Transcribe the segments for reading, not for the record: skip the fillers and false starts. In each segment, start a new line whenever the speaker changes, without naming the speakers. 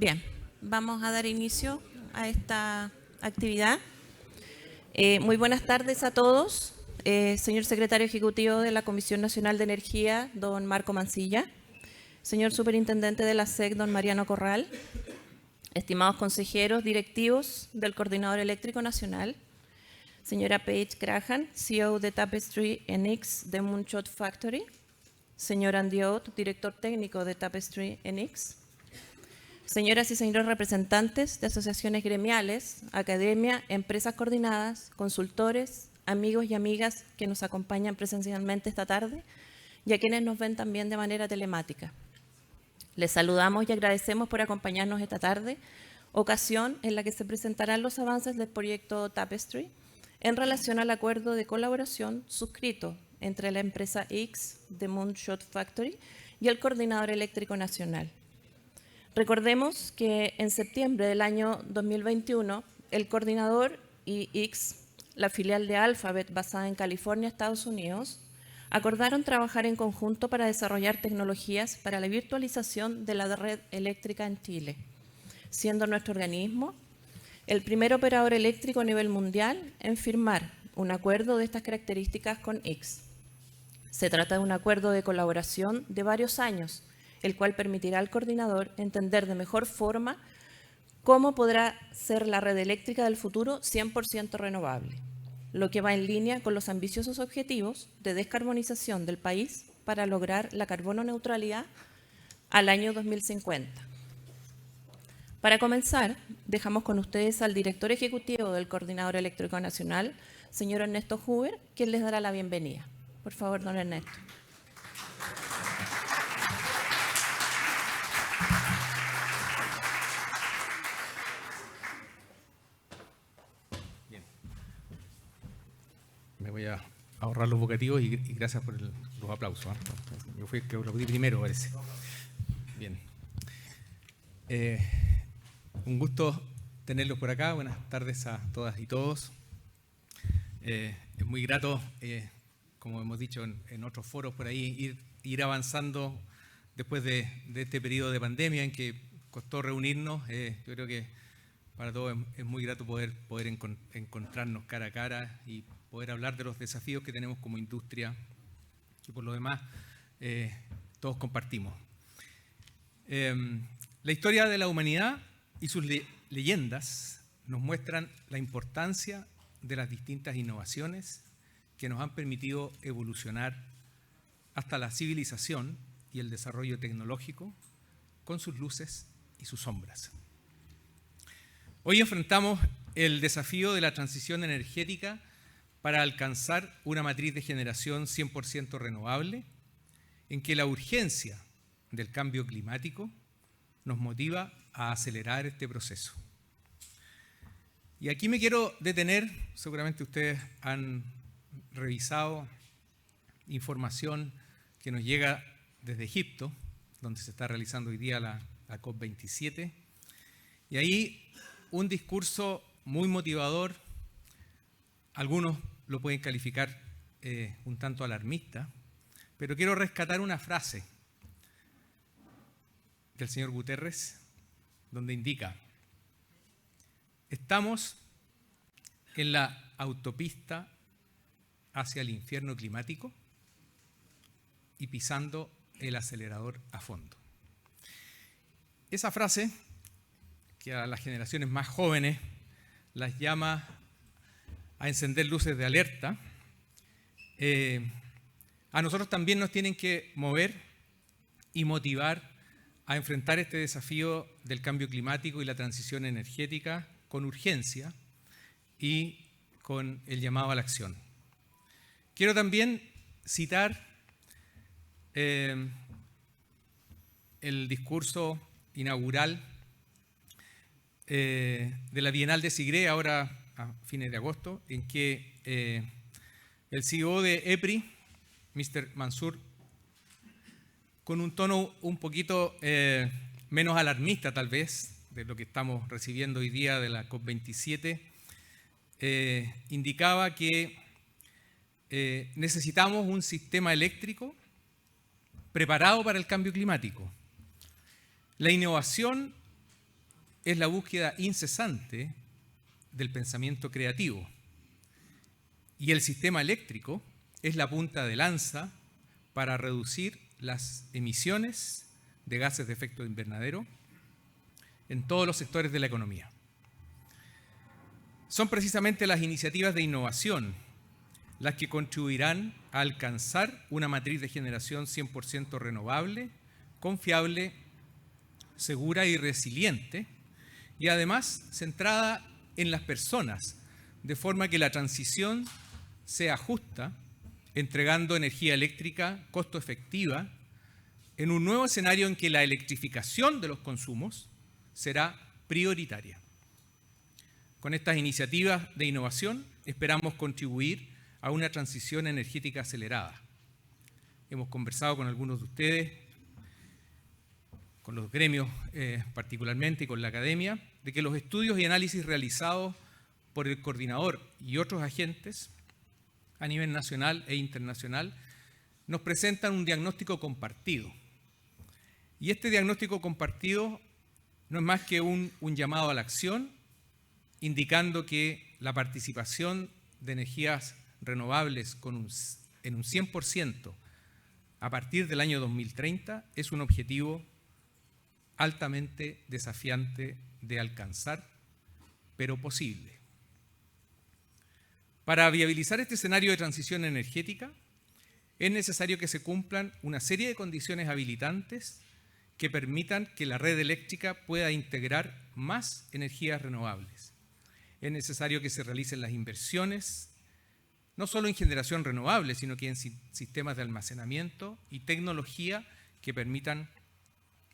Bien, vamos a dar inicio a esta actividad. Muy buenas tardes a todos. Señor Secretario Ejecutivo de la Comisión Nacional de Energía, don Marco Mancilla. Señor Superintendente de la SEC, don Mariano Corral. Estimados consejeros directivos del Coordinador Eléctrico Nacional. Señora Paige Graham, CEO de Tapestry NX de Moonshot Factory. Señor Andy Ott, director técnico de Tapestry NX. Señoras y señores representantes de asociaciones gremiales, academia, empresas coordinadas, consultores, amigos y amigas que nos acompañan presencialmente esta tarde y a quienes nos ven también de manera telemática. Les saludamos y agradecemos por acompañarnos esta tarde, ocasión en la que se presentarán los avances del proyecto Tapestry en relación al acuerdo de colaboración suscrito entre la empresa X de Moonshot Factory y el Coordinador Eléctrico Nacional. Recordemos que en septiembre del año 2021, el Coordinador y X, la filial de Alphabet basada en California, Estados Unidos, acordaron trabajar en conjunto para desarrollar tecnologías para la virtualización de la red eléctrica en Chile, siendo nuestro organismo el primer operador eléctrico a nivel mundial en firmar un acuerdo de estas características con X. Se trata de un acuerdo de colaboración de varios años, el cual permitirá al coordinador entender de mejor forma cómo podrá ser la red eléctrica del futuro 100% renovable, lo que va en línea con los ambiciosos objetivos de descarbonización del país para lograr la carbono neutralidad al año 2050. Para comenzar, dejamos con ustedes al director ejecutivo del Coordinador Eléctrico Nacional, señor Ernesto Huber, quien les dará la bienvenida. Por favor, don Ernesto.
Bien. Me voy a ahorrar los vocativos y gracias por los aplausos. Yo fui el que aplaudí primero, parece. Bien. Un gusto tenerlos por acá. Buenas tardes a todas y todos. Es muy grato, como hemos dicho en otros foros por ahí, ir avanzando después de este periodo de pandemia en que costó reunirnos. Yo creo que para todos es muy grato poder encontrarnos cara a cara y poder hablar de los desafíos que tenemos como industria, que por lo demás todos compartimos. La historia de la humanidad y sus leyendas nos muestran la importancia de las distintas innovaciones que nos han permitido evolucionar hasta la civilización y el desarrollo tecnológico con sus luces y sus sombras. Hoy enfrentamos el desafío de la transición energética para alcanzar una matriz de generación 100% renovable, en que la urgencia del cambio climático nos motiva a acelerar este proceso. Y aquí me quiero detener, seguramente ustedes han revisado información que nos llega desde Egipto, donde se está realizando hoy día la COP27, y ahí un discurso muy motivador, algunos lo pueden calificar un tanto alarmista, pero quiero rescatar una frase del señor Guterres, donde indica: estamos en la autopista hacia el infierno climático y pisando el acelerador a fondo. Esa frase, que a las generaciones más jóvenes las llama a encender luces de alerta, a nosotros también nos tienen que mover y motivar a enfrentar este desafío del cambio climático y la transición energética con urgencia y con el llamado a la acción. Quiero también citar el discurso inaugural de la Bienal de Sigré, ahora a fines de agosto, en que el CEO de EPRI, Mr. Mansour, con un tono un poquito menos alarmista tal vez de lo que estamos recibiendo hoy día de la COP27, indicaba que necesitamos un sistema eléctrico preparado para el cambio climático. La innovación es la búsqueda incesante del pensamiento creativo. Y el sistema eléctrico es la punta de lanza para reducir las emisiones de gases de efecto invernadero en todos los sectores de la economía. Son precisamente las iniciativas de innovación las que contribuirán a alcanzar una matriz de generación 100% renovable, confiable, segura y resiliente, y además centrada en las personas, de forma que la transición sea justa, entregando energía eléctrica costo efectiva en un nuevo escenario en que la electrificación de los consumos será prioritaria. Con estas iniciativas de innovación esperamos contribuir a una transición energética acelerada. Hemos conversado con algunos de ustedes, con los gremios particularmente y con la academia, de que los estudios y análisis realizados por el coordinador y otros agentes a nivel nacional e internacional nos presentan un diagnóstico compartido. Y este diagnóstico compartido no es más que un llamado a la acción, indicando que la participación de energías renovables en un 100% a partir del año 2030 es un objetivo altamente desafiante de alcanzar, pero posible. Para viabilizar este escenario de transición energética, es necesario que se cumplan una serie de condiciones habilitantes que permitan que la red eléctrica pueda integrar más energías renovables. Es necesario que se realicen las inversiones, no solo en generación renovable, sino que en sistemas de almacenamiento y tecnología que permitan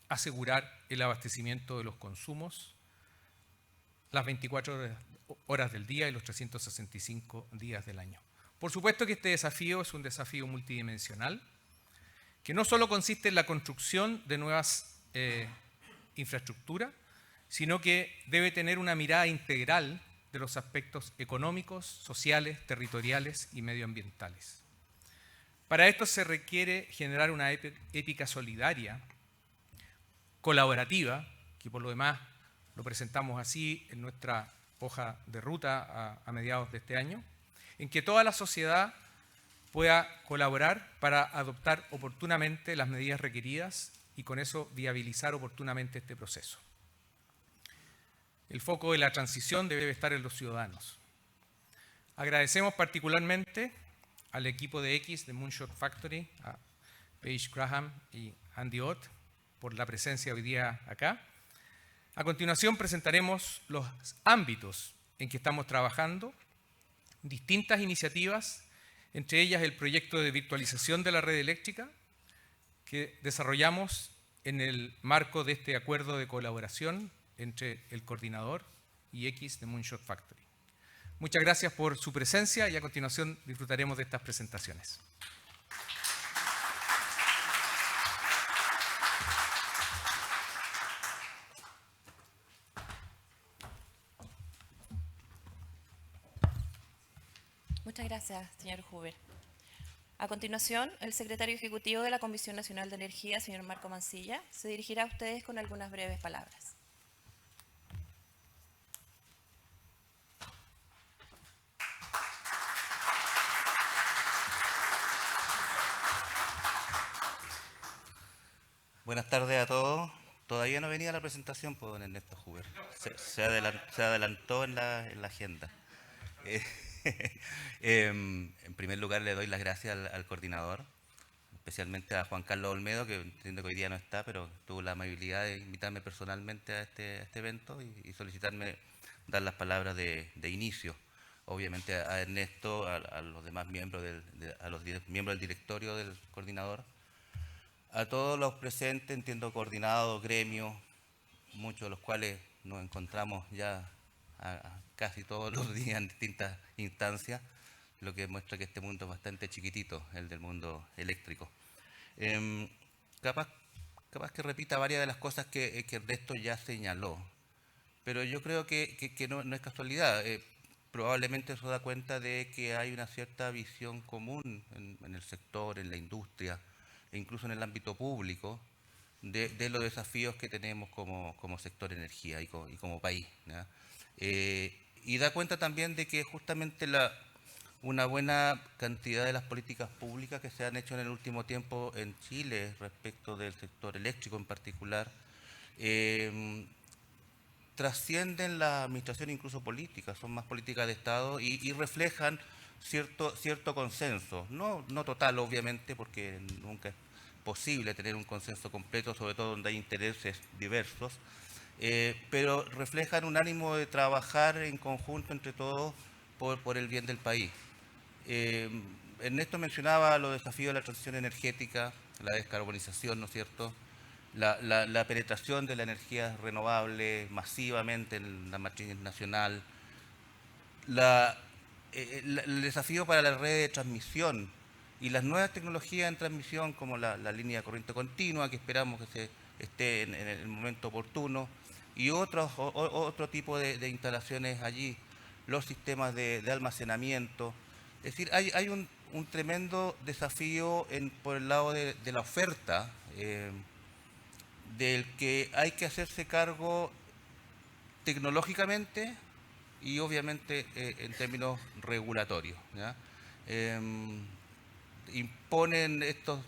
asegurar el abastecimiento de los consumos las 24 horas del día y los 365 días del año. Por supuesto que este desafío es un desafío multidimensional, que no solo consiste en la construcción de nuevas infraestructuras, sino que debe tener una mirada integral de los aspectos económicos, sociales, territoriales y medioambientales. Para esto se requiere generar una ética solidaria, colaborativa, que por lo demás lo presentamos así en nuestra hoja de ruta a mediados de este año, en que toda la sociedad pueda colaborar para adoptar oportunamente las medidas requeridas y con eso viabilizar oportunamente este proceso. El foco de la transición debe estar en los ciudadanos. Agradecemos particularmente al equipo de X de Moonshot Factory, a Paige Graham y Andy Ott, por la presencia hoy día acá. A continuación presentaremos los ámbitos en que estamos trabajando, distintas iniciativas, entre ellas el proyecto de virtualización de la red eléctrica que desarrollamos en el marco de este acuerdo de colaboración entre el coordinador y X de Moonshot Factory. Muchas gracias por su presencia y a continuación disfrutaremos de estas presentaciones.
Muchas gracias, señor Huber. A continuación, el secretario ejecutivo de la Comisión Nacional de Energía, señor Marco Mancilla, se dirigirá a ustedes con algunas breves palabras.
Buenas tardes a todos. Todavía no venía la presentación por don Ernesto Huber. Se adelantó en la agenda. En primer lugar, le doy las gracias al coordinador, especialmente a Juan Carlos Olmedo, que entiendo que hoy día no está, pero tuvo la amabilidad de invitarme personalmente a este evento y solicitarme dar las palabras de inicio. Obviamente a Ernesto, a los demás miembros, miembros del directorio del coordinador, a todos los presentes, entiendo coordinados, gremios, muchos de los cuales nos encontramos ya casi todos los días en distintas instancias, lo que muestra que este mundo es bastante chiquitito, el del mundo eléctrico. Capaz que repita varias de las cosas que Ernesto ya señaló, pero yo creo que no es casualidad. Probablemente eso da cuenta de que hay una cierta visión común en el sector, en la industria, e incluso en el ámbito público, de los desafíos que tenemos como sector energía y como país, ¿ya? Y da cuenta también de que justamente una buena cantidad de las políticas públicas que se han hecho en el último tiempo en Chile respecto del sector eléctrico en particular, trascienden la administración incluso política, son más políticas de Estado y reflejan cierto consenso, no total obviamente, porque nunca es posible tener un consenso completo, sobre todo donde hay intereses diversos, pero reflejan un ánimo de trabajar en conjunto entre todos por el bien del país. Ernesto mencionaba los desafíos de la transición energética, la descarbonización, ¿no es cierto? La penetración de la energía renovable masivamente en la matriz nacional, el desafío para la red de transmisión y las nuevas tecnologías en transmisión como la línea de corriente continua, que esperamos que se esté en el momento oportuno, y otro tipo de instalaciones allí, los sistemas de almacenamiento. Es decir, hay un tremendo desafío por el lado de la oferta, del que hay que hacerse cargo tecnológicamente y obviamente en términos regulatorios, ¿ya? Imponen estos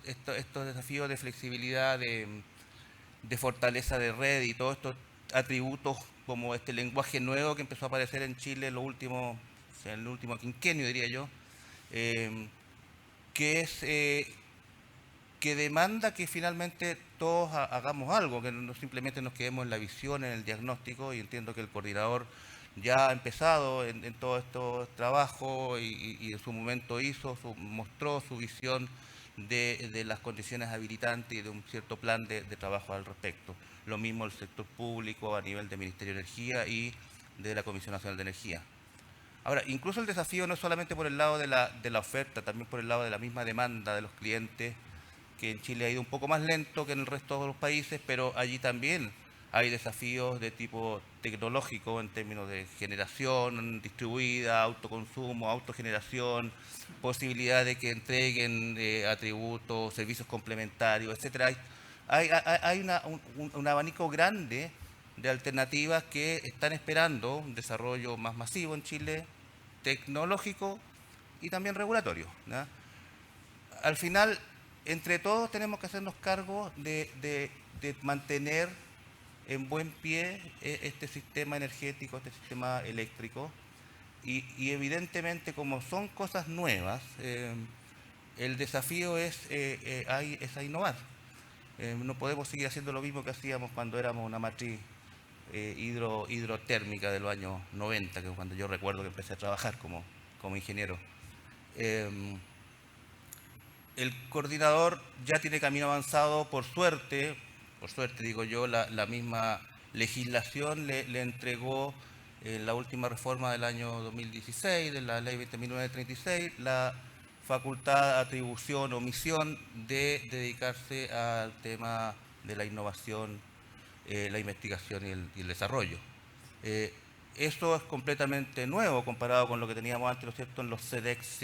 desafíos de flexibilidad, de fortaleza de red y todos estos atributos como este lenguaje nuevo que empezó a aparecer en Chile en el último quinquenio, diría yo, que es que demanda que finalmente todos hagamos algo, que no simplemente nos quedemos en la visión, en el diagnóstico, y entiendo que el coordinador ya ha empezado en todo estos trabajos y en su momento mostró su visión de las condiciones habilitantes y de un cierto plan de trabajo al respecto. Lo mismo el sector público a nivel del Ministerio de Energía y de la Comisión Nacional de Energía. Ahora, incluso el desafío no es solamente por el lado de la oferta, también por el lado de la misma demanda de los clientes, que en Chile ha ido un poco más lento que en el resto de los países, pero allí también hay desafíos de tipo tecnológico en términos de generación distribuida, autoconsumo, autogeneración, posibilidad de que entreguen atributos, servicios complementarios, etcétera. Hay un abanico grande de alternativas que están esperando un desarrollo más masivo en Chile, tecnológico y también regulatorio, ¿no? Al final, entre todos tenemos que hacernos cargo de mantener en buen pie este sistema energético, este sistema eléctrico, y evidentemente como son cosas nuevas, el desafío es a innovar. No podemos seguir haciendo lo mismo que hacíamos cuando éramos una matriz hidrotérmica de los años 90, que es cuando yo recuerdo que empecé a trabajar como ingeniero. El coordinador ya tiene camino avanzado, por suerte digo yo, la misma legislación le entregó la última reforma del año 2016, de la ley 20.936, la facultad, atribución o misión de dedicarse al tema de la innovación, la investigación y el desarrollo. Eso es completamente nuevo comparado con lo que teníamos antes, ¿no es cierto?, en los CEDEX,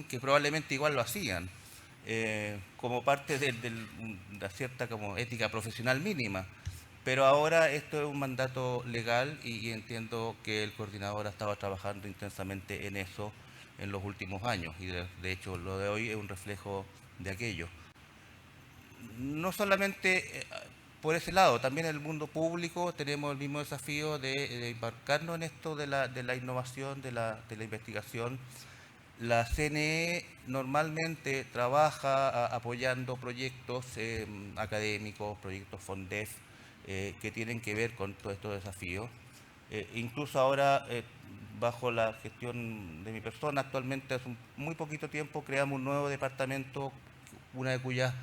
que probablemente igual lo hacían, como parte de una cierta como ética profesional mínima. Pero ahora esto es un mandato legal y entiendo que el coordinador ha estado trabajando intensamente en eso en los últimos años y de hecho lo de hoy es un reflejo de aquello. No solamente por ese lado, también en el mundo público tenemos el mismo desafío de embarcarnos en esto de la innovación, de la investigación. La CNE normalmente trabaja apoyando proyectos académicos, proyectos FONDEF, que tienen que ver con todos estos desafíos. Incluso ahora, bajo la gestión de mi persona, actualmente hace muy poquito tiempo creamos un nuevo departamento, una de cuyas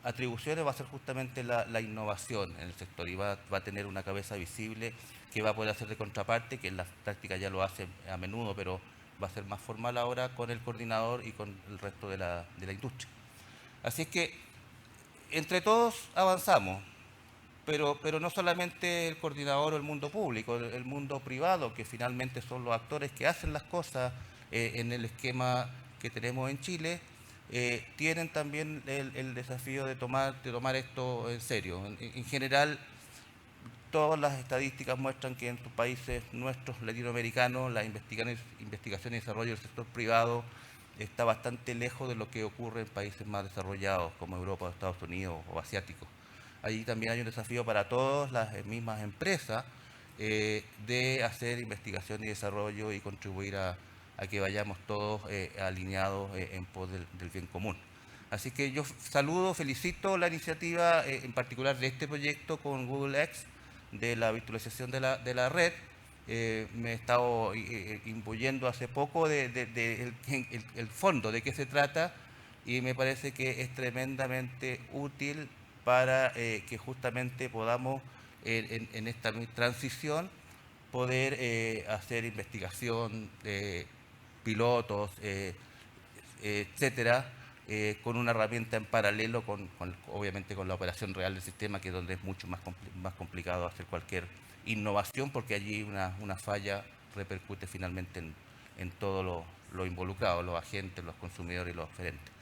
atribuciones va a ser justamente la innovación en el sector y va a tener una cabeza visible que va a poder hacer de contraparte, que en la práctica ya lo hace a menudo, pero va a ser más formal ahora con el coordinador y con el resto de la industria. Así es que entre todos avanzamos, pero no solamente el coordinador o el mundo público, el mundo privado, que finalmente son los actores que hacen las cosas en el esquema que tenemos en Chile, tienen también el desafío de tomar esto en serio. En general, todas las estadísticas muestran que en los países nuestros latinoamericanos la investigación y desarrollo del sector privado está bastante lejos de lo que ocurre en países más desarrollados como Europa, Estados Unidos o asiáticos. Allí también hay un desafío para todas las mismas empresas de hacer investigación y desarrollo y contribuir a que vayamos todos alineados en pos del bien común. Así que yo felicito la iniciativa, en particular de este proyecto con Google X, de la virtualización de la red. Me he estado imbuyendo hace poco el fondo de qué se trata y me parece que es tremendamente útil para que justamente podamos en esta transición poder hacer investigación, pilotos, etcétera, con una herramienta en paralelo, obviamente con la operación real del sistema, que es donde es mucho más complicado hacer cualquier innovación, porque allí una falla repercute finalmente en todo lo involucrado, los agentes, los consumidores y los oferentes.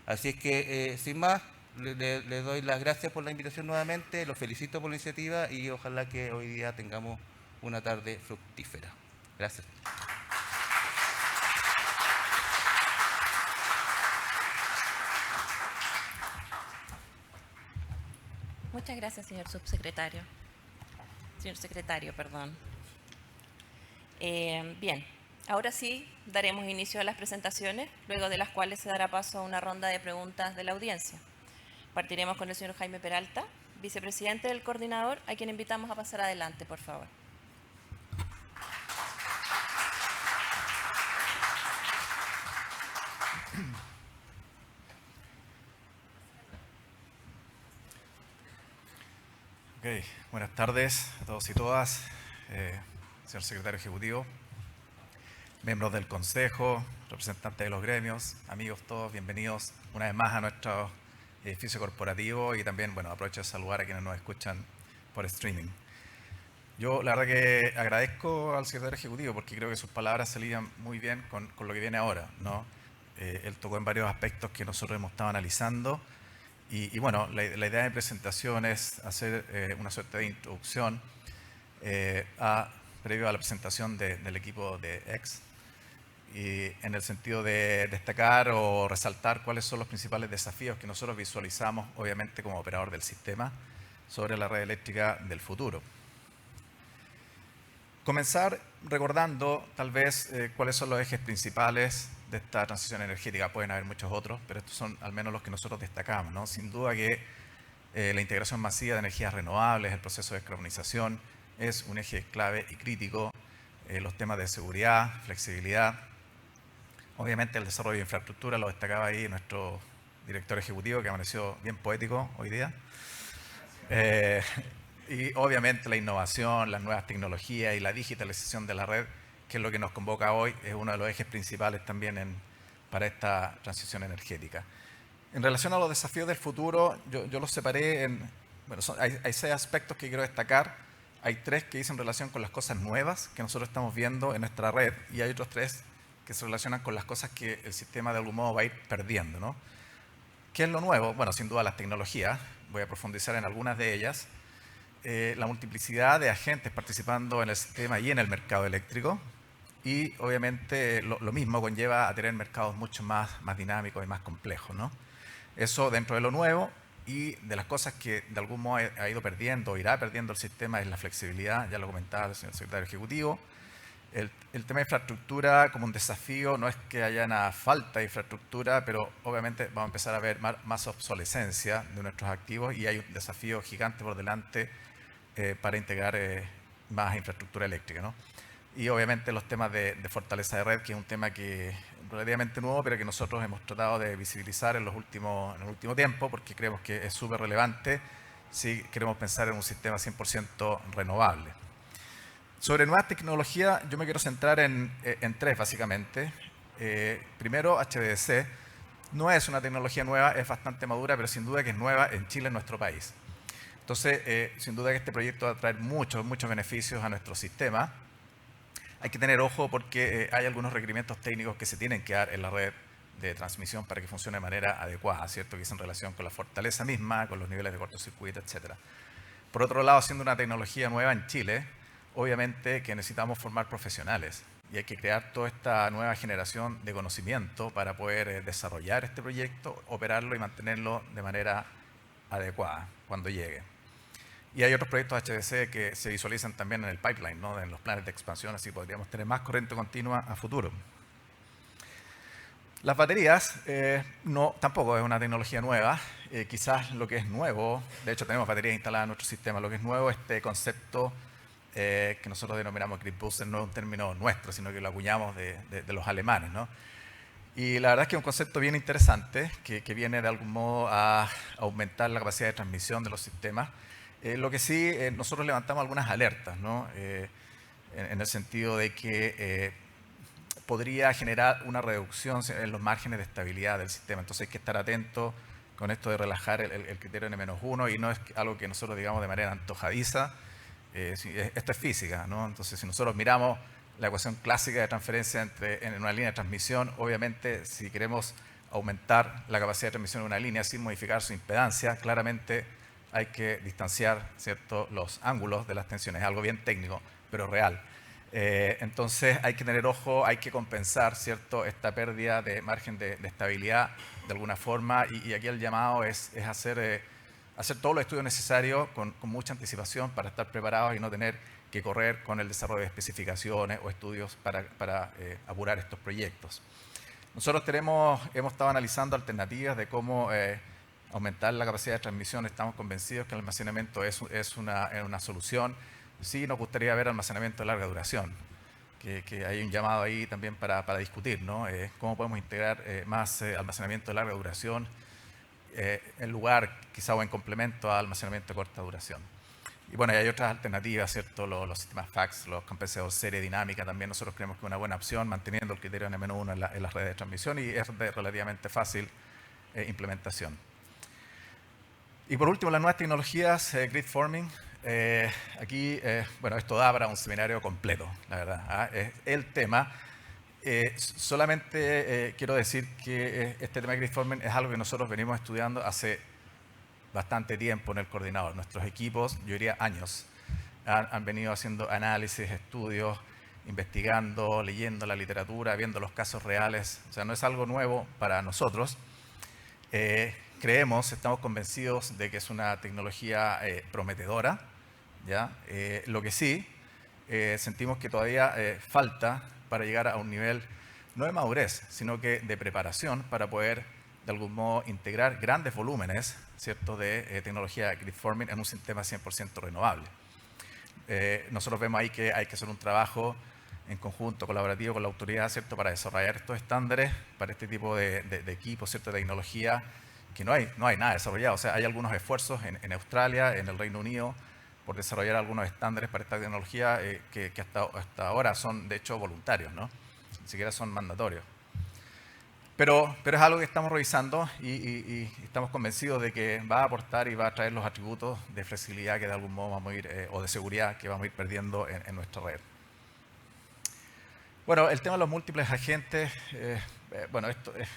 Así es que, sin más, le doy las gracias por la invitación nuevamente, los felicito por la iniciativa y ojalá que hoy día tengamos una tarde fructífera. Gracias.
Muchas gracias, señor subsecretario. Señor secretario, perdón. Bien, ahora sí daremos inicio a las presentaciones, luego de las cuales se dará paso a una ronda de preguntas de la audiencia. Partiremos con el señor Jaime Peralta, vicepresidente del coordinador, a quien invitamos a pasar adelante, por favor.
Ok, buenas tardes a todos y todas, señor secretario ejecutivo, miembros del consejo, representantes de los gremios, amigos todos, bienvenidos una vez más a nuestro edificio corporativo y también, bueno, aprovecho de saludar a quienes nos escuchan por streaming. Yo la verdad que agradezco al secretario ejecutivo porque creo que sus palabras se lidian muy bien con lo que viene ahora, ¿no? Él tocó en varios aspectos que nosotros hemos estado analizando. Y bueno, la idea de presentación es hacer una suerte de introducción previo a la presentación del equipo de X, y en el sentido de destacar o resaltar cuáles son los principales desafíos que nosotros visualizamos, obviamente como operador del sistema, sobre la red eléctrica del futuro. Comenzar recordando tal vez cuáles son los ejes principales de esta transición energética. Pueden haber muchos otros, pero estos son al menos los que nosotros destacamos, ¿no? Sin duda que la integración masiva de energías renovables, el proceso de descarbonización, es un eje clave y crítico. Los temas de seguridad, flexibilidad, obviamente el desarrollo de infraestructura, lo destacaba ahí nuestro director ejecutivo, que amaneció bien poético hoy día. Y obviamente la innovación, las nuevas tecnologías y la digitalización de la red, que es lo que nos convoca hoy, es uno de los ejes principales también para esta transición energética. En relación a los desafíos del futuro, yo los separé en... Bueno, hay 6 aspectos que quiero destacar. Hay 3 que dicen relación con las cosas nuevas que nosotros estamos viendo en nuestra red y hay otros 3 que se relacionan con las cosas que el sistema de algún modo va a ir perdiendo, ¿no? ¿Qué es lo nuevo? Bueno, sin duda las tecnologías. Voy a profundizar en algunas de ellas. La multiplicidad de agentes participando en el sistema y en el mercado eléctrico. Y obviamente lo mismo conlleva a tener mercados mucho más dinámicos y más complejos, ¿no? Eso dentro de lo nuevo, y de las cosas que de algún modo ha ido perdiendo o irá perdiendo el sistema es la flexibilidad, ya lo comentaba el señor secretario ejecutivo. El tema de infraestructura como un desafío, no es que haya una falta de infraestructura, pero obviamente vamos a empezar a ver más obsolescencia de nuestros activos y hay un desafío gigante por delante para integrar más infraestructura eléctrica, ¿no? Y obviamente los temas de fortaleza de red, que es un tema que es relativamente nuevo, pero que nosotros hemos tratado de visibilizar en el último tiempo, porque creemos que es súper relevante si queremos pensar en un sistema 100% renovable. Sobre nuevas tecnologías, yo me quiero centrar en 3 básicamente. Primero, HVDC. No es una tecnología nueva, es bastante madura, pero sin duda que es nueva en Chile, en nuestro país. Entonces, sin duda que este proyecto va a traer muchos beneficios a nuestro sistema. Hay que tener ojo porque hay algunos requerimientos técnicos que se tienen que dar en la red de transmisión para que funcione de manera adecuada, ¿cierto? Que es en relación con la fortaleza misma, con los niveles de cortocircuito, etc. Por otro lado, siendo una tecnología nueva en Chile, obviamente que necesitamos formar profesionales y hay que crear toda esta nueva generación de conocimiento para poder desarrollar este proyecto, operarlo y mantenerlo de manera adecuada cuando llegue. Y hay otros proyectos HVDC que se visualizan también en el pipeline, ¿no? En los planes de expansión, así podríamos tener más corriente continua a futuro. Las baterías tampoco es una tecnología nueva. Quizás lo que es nuevo, de hecho tenemos baterías instaladas en nuestro sistema, lo que es nuevo es este concepto que nosotros denominamos Grid Booster, no es un término nuestro, sino que lo acuñamos de los alemanes, ¿no? Y la verdad es que es un concepto bien interesante que viene de algún modo a aumentar la capacidad de transmisión de los sistemas. Lo que sí, nosotros levantamos algunas alertas, ¿no? En el sentido de que podría generar una reducción en los márgenes de estabilidad del sistema. Entonces hay que estar atento con esto de relajar el criterio N-1 y no es algo que nosotros digamos de manera antojadiza. Esto es física, ¿no? Entonces si nosotros miramos la ecuación clásica de transferencia en una línea de transmisión, obviamente si queremos aumentar la capacidad de transmisión de una línea sin modificar su impedancia, claramente hay que distanciar, ¿cierto?, los ángulos de las tensiones. Es algo bien técnico, pero real. Entonces hay que tener ojo, hay que compensar, ¿cierto?, esta pérdida de margen de estabilidad de alguna forma y aquí el llamado es hacer todos los estudios necesarios con mucha anticipación para estar preparados y no tener que correr con el desarrollo de especificaciones o estudios para apurar estos proyectos. Nosotros hemos estado analizando alternativas de cómo aumentar la capacidad de transmisión. Estamos convencidos que el almacenamiento es una solución. Sí nos gustaría ver almacenamiento de larga duración, que hay un llamado ahí también para discutir, ¿no? Cómo podemos integrar más almacenamiento de larga duración en lugar quizá o en complemento a almacenamiento de corta duración. Y bueno, hay otras alternativas, ¿cierto? Los sistemas fax, los compensadores serie dinámica también nosotros creemos que es una buena opción, manteniendo el criterio N-1 en las redes de transmisión y es de relativamente fácil implementación. Y por último, las nuevas tecnologías, grid forming. Aquí, bueno, esto da para un seminario completo, la verdad. Es el tema. Solamente quiero decir que este tema de grid forming es algo que nosotros venimos estudiando hace bastante tiempo en el coordinador. Nuestros equipos, yo diría años, han venido haciendo análisis, estudios, investigando, leyendo la literatura, viendo los casos reales. O sea, no es algo nuevo para nosotros. Estamos convencidos de que es una tecnología prometedora, ¿ya? Lo que sí, sentimos que todavía falta para llegar a un nivel, no de madurez, sino que de preparación para poder, de algún modo, integrar grandes volúmenes, ¿cierto?, de tecnología de grid forming en un sistema 100% renovable. Nosotros vemos ahí que hay que hacer un trabajo en conjunto, colaborativo con la autoridad, ¿cierto?, para desarrollar estos estándares para este tipo de equipos, ¿cierto?, de tecnología, que no hay nada desarrollado. O sea, hay algunos esfuerzos en Australia, en el Reino Unido, por desarrollar algunos estándares para esta tecnología que hasta ahora son, de hecho, voluntarios, ¿no? Ni siquiera son mandatorios. Pero es algo que estamos revisando y estamos convencidos de que va a aportar y va a traer los atributos de flexibilidad que de algún modo vamos a ir, o de seguridad que vamos a ir perdiendo en nuestra red. Bueno, el tema de los múltiples agentes, bueno, esto es,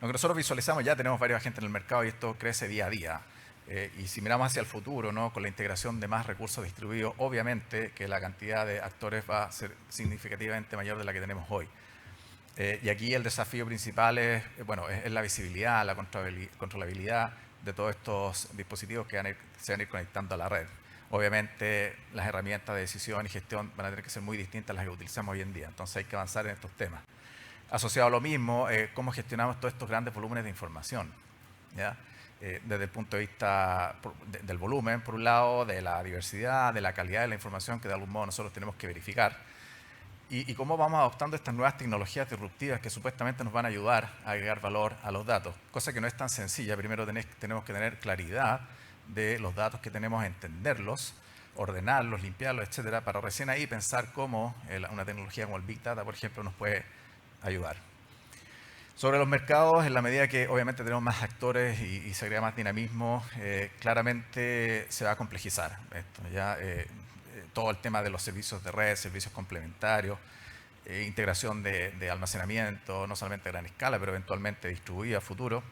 aunque nosotros visualizamos ya tenemos varios agentes en el mercado y esto crece día a día. Y si miramos hacia el futuro, ¿no?, con la integración de más recursos distribuidos, obviamente que la cantidad de actores va a ser significativamente mayor de la que tenemos hoy. Y aquí el desafío principal es la visibilidad, la controlabilidad de todos estos dispositivos que se van a ir conectando a la red. Obviamente las herramientas de decisión y gestión van a tener que ser muy distintas a las que utilizamos hoy en día, entonces hay que avanzar en estos temas. Asociado a lo mismo, cómo gestionamos todos estos grandes volúmenes de información, ¿ya? Desde el punto de vista del volumen, por un lado, de la diversidad, de la calidad de la información que de algún modo nosotros tenemos que verificar y cómo vamos adoptando estas nuevas tecnologías disruptivas que supuestamente nos van a ayudar a agregar valor a los datos, cosa que no es tan sencilla. Primero tenemos que tener claridad de los datos que tenemos, entenderlos, ordenarlos, limpiarlos, etcétera, para recién ahí pensar cómo una tecnología como el Big Data, por ejemplo, nos puede ayudar. Sobre los mercados, en la medida que obviamente tenemos más actores y se crea más dinamismo, claramente se va a complejizar esto, ¿ya? Todo el tema de los servicios de red, servicios complementarios, integración de almacenamiento, no solamente a gran escala, pero eventualmente distribuida a futuro,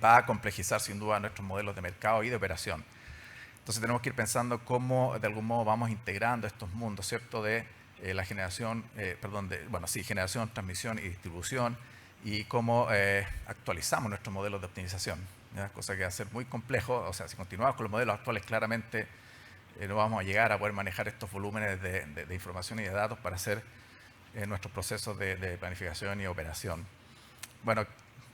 va a complejizar sin duda nuestros modelos de mercado y de operación. Entonces tenemos que ir pensando cómo de algún modo vamos integrando estos mundos, ¿cierto? De la generación, generación, transmisión y distribución, y cómo actualizamos nuestros modelos de optimización, ¿ya? Cosa que va a ser muy complejo. O sea, si continuamos con los modelos actuales, claramente no vamos a llegar a poder manejar estos volúmenes de información y de datos para hacer nuestros procesos de planificación y operación. Bueno,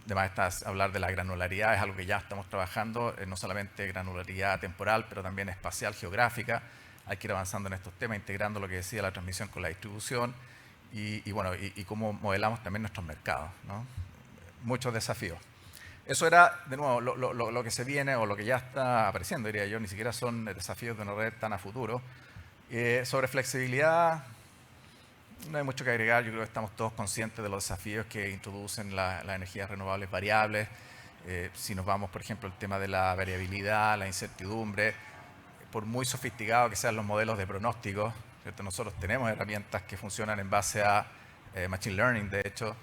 además está hablar de la granularidad, es algo que ya estamos trabajando, no solamente granularidad temporal, pero también espacial, geográfica. Hay que ir avanzando en estos temas, integrando lo que decía la transmisión con la distribución y cómo modelamos también nuestros mercados, ¿no? Muchos desafíos. Eso era, de nuevo, lo que se viene o lo que ya está apareciendo, diría yo. Ni siquiera son desafíos de una red tan a futuro. Sobre flexibilidad, no hay mucho que agregar. Yo creo que estamos todos conscientes de los desafíos que introducen las energías renovables variables. Si nos vamos, por ejemplo, al tema de la variabilidad, la incertidumbre, por muy sofisticados que sean los modelos de pronóstico, ¿cierto? Nosotros tenemos herramientas que funcionan en base a Machine Learning, de hecho.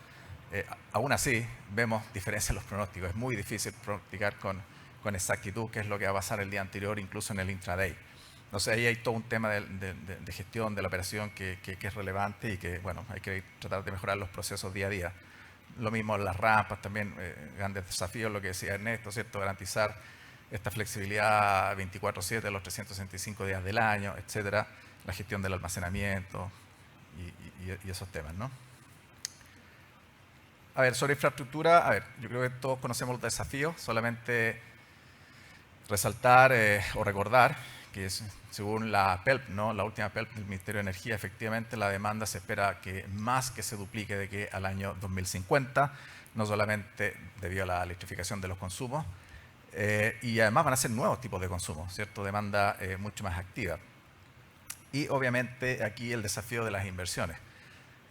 Aún así, vemos diferencias en los pronósticos. Es muy difícil pronosticar con exactitud qué es lo que va a pasar el día anterior, incluso en el intraday. Entonces, ahí hay todo un tema de gestión de la operación que es relevante y que, bueno, hay que tratar de mejorar los procesos día a día. Lo mismo las rampas, también grandes desafíos, lo que decía Ernesto, ¿cierto? Garantizar esta flexibilidad 24/7, los 365 días del año, etcétera. La gestión del almacenamiento y esos temas, ¿no? A ver, sobre infraestructura, yo creo que todos conocemos los desafíos, solamente resaltar o recordar que según la PELP, ¿no? La última PELP del Ministerio de Energía, efectivamente la demanda se espera que más que se duplique de que al año 2050, no solamente debido a la electrificación de los consumos, y además van a ser nuevos tipos de consumo, ¿cierto? Demanda mucho más activa. Y obviamente aquí el desafío de las inversiones.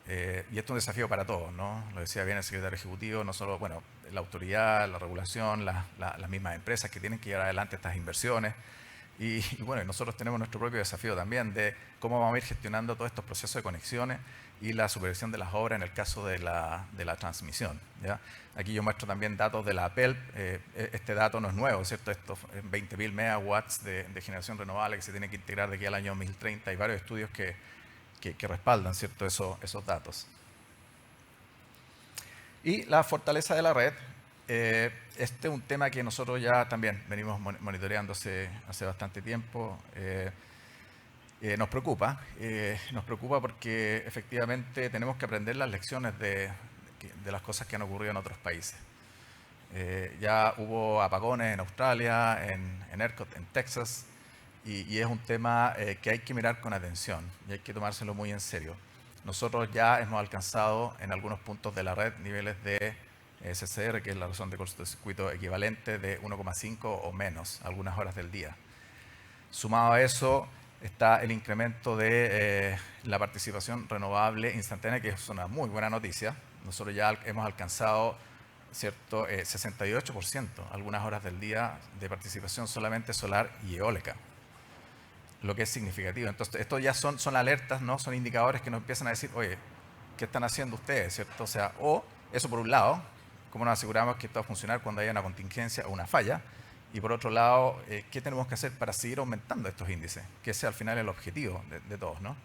Y esto es un desafío para todos, ¿no? Lo decía bien el secretario ejecutivo, no solo, bueno, la autoridad, la regulación, las mismas empresas que tienen que llevar adelante estas inversiones. Y bueno, nosotros tenemos nuestro propio desafío también de cómo vamos a ir gestionando todos estos procesos de conexiones y la supervisión de las obras en el caso de la transmisión, ¿ya? Aquí yo muestro también datos de la PELP. Este dato no es nuevo, ¿cierto? Estos 20.000 megawatts de generación renovable que se tiene que integrar de aquí al año 2030. Hay varios estudios que respaldan, ¿cierto? esos datos. Y la fortaleza de la red. Este es un tema que nosotros ya también venimos monitoreando hace bastante tiempo. Nos preocupa porque efectivamente tenemos que aprender las lecciones de las cosas que han ocurrido en otros países. Ya hubo apagones en Australia, en ERCOT, en Texas, y es un tema que hay que mirar con atención y hay que tomárselo muy en serio. Nosotros ya hemos alcanzado en algunos puntos de la red niveles de CCR, que es la razón de cortocircuito equivalente de 1,5 o menos algunas horas del día. Sumado a eso está el incremento de la participación renovable instantánea, que es una muy buena noticia. Nosotros ya hemos alcanzado, ¿cierto? 68% algunas horas del día de participación solamente solar y eólica, lo que es significativo. Entonces, esto ya son alertas, ¿no? Son indicadores que nos empiezan a decir, oye, ¿qué están haciendo ustedes, ¿cierto? O sea, eso por un lado, cómo nos aseguramos que esto va a funcionar cuando haya una contingencia o una falla, y por otro lado, ¿qué tenemos que hacer para seguir aumentando estos índices? Que ese al final es el objetivo de todos, ¿no?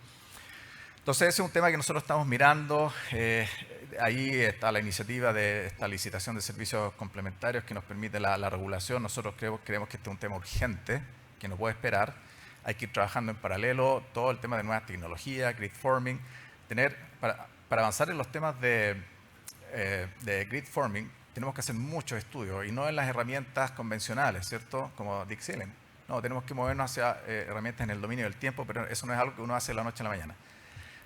Entonces, ese es un tema que nosotros estamos mirando. Ahí está la iniciativa de esta licitación de servicios complementarios que nos permite la regulación. Nosotros creemos que este es un tema urgente, que no puede esperar. Hay que ir trabajando en paralelo todo el tema de nuevas tecnologías, grid forming. Para avanzar en los temas de grid forming, tenemos que hacer muchos estudios y no en las herramientas convencionales, ¿cierto? Como Dixieland. No, tenemos que movernos hacia herramientas en el dominio del tiempo, pero eso no es algo que uno hace de la noche a la mañana.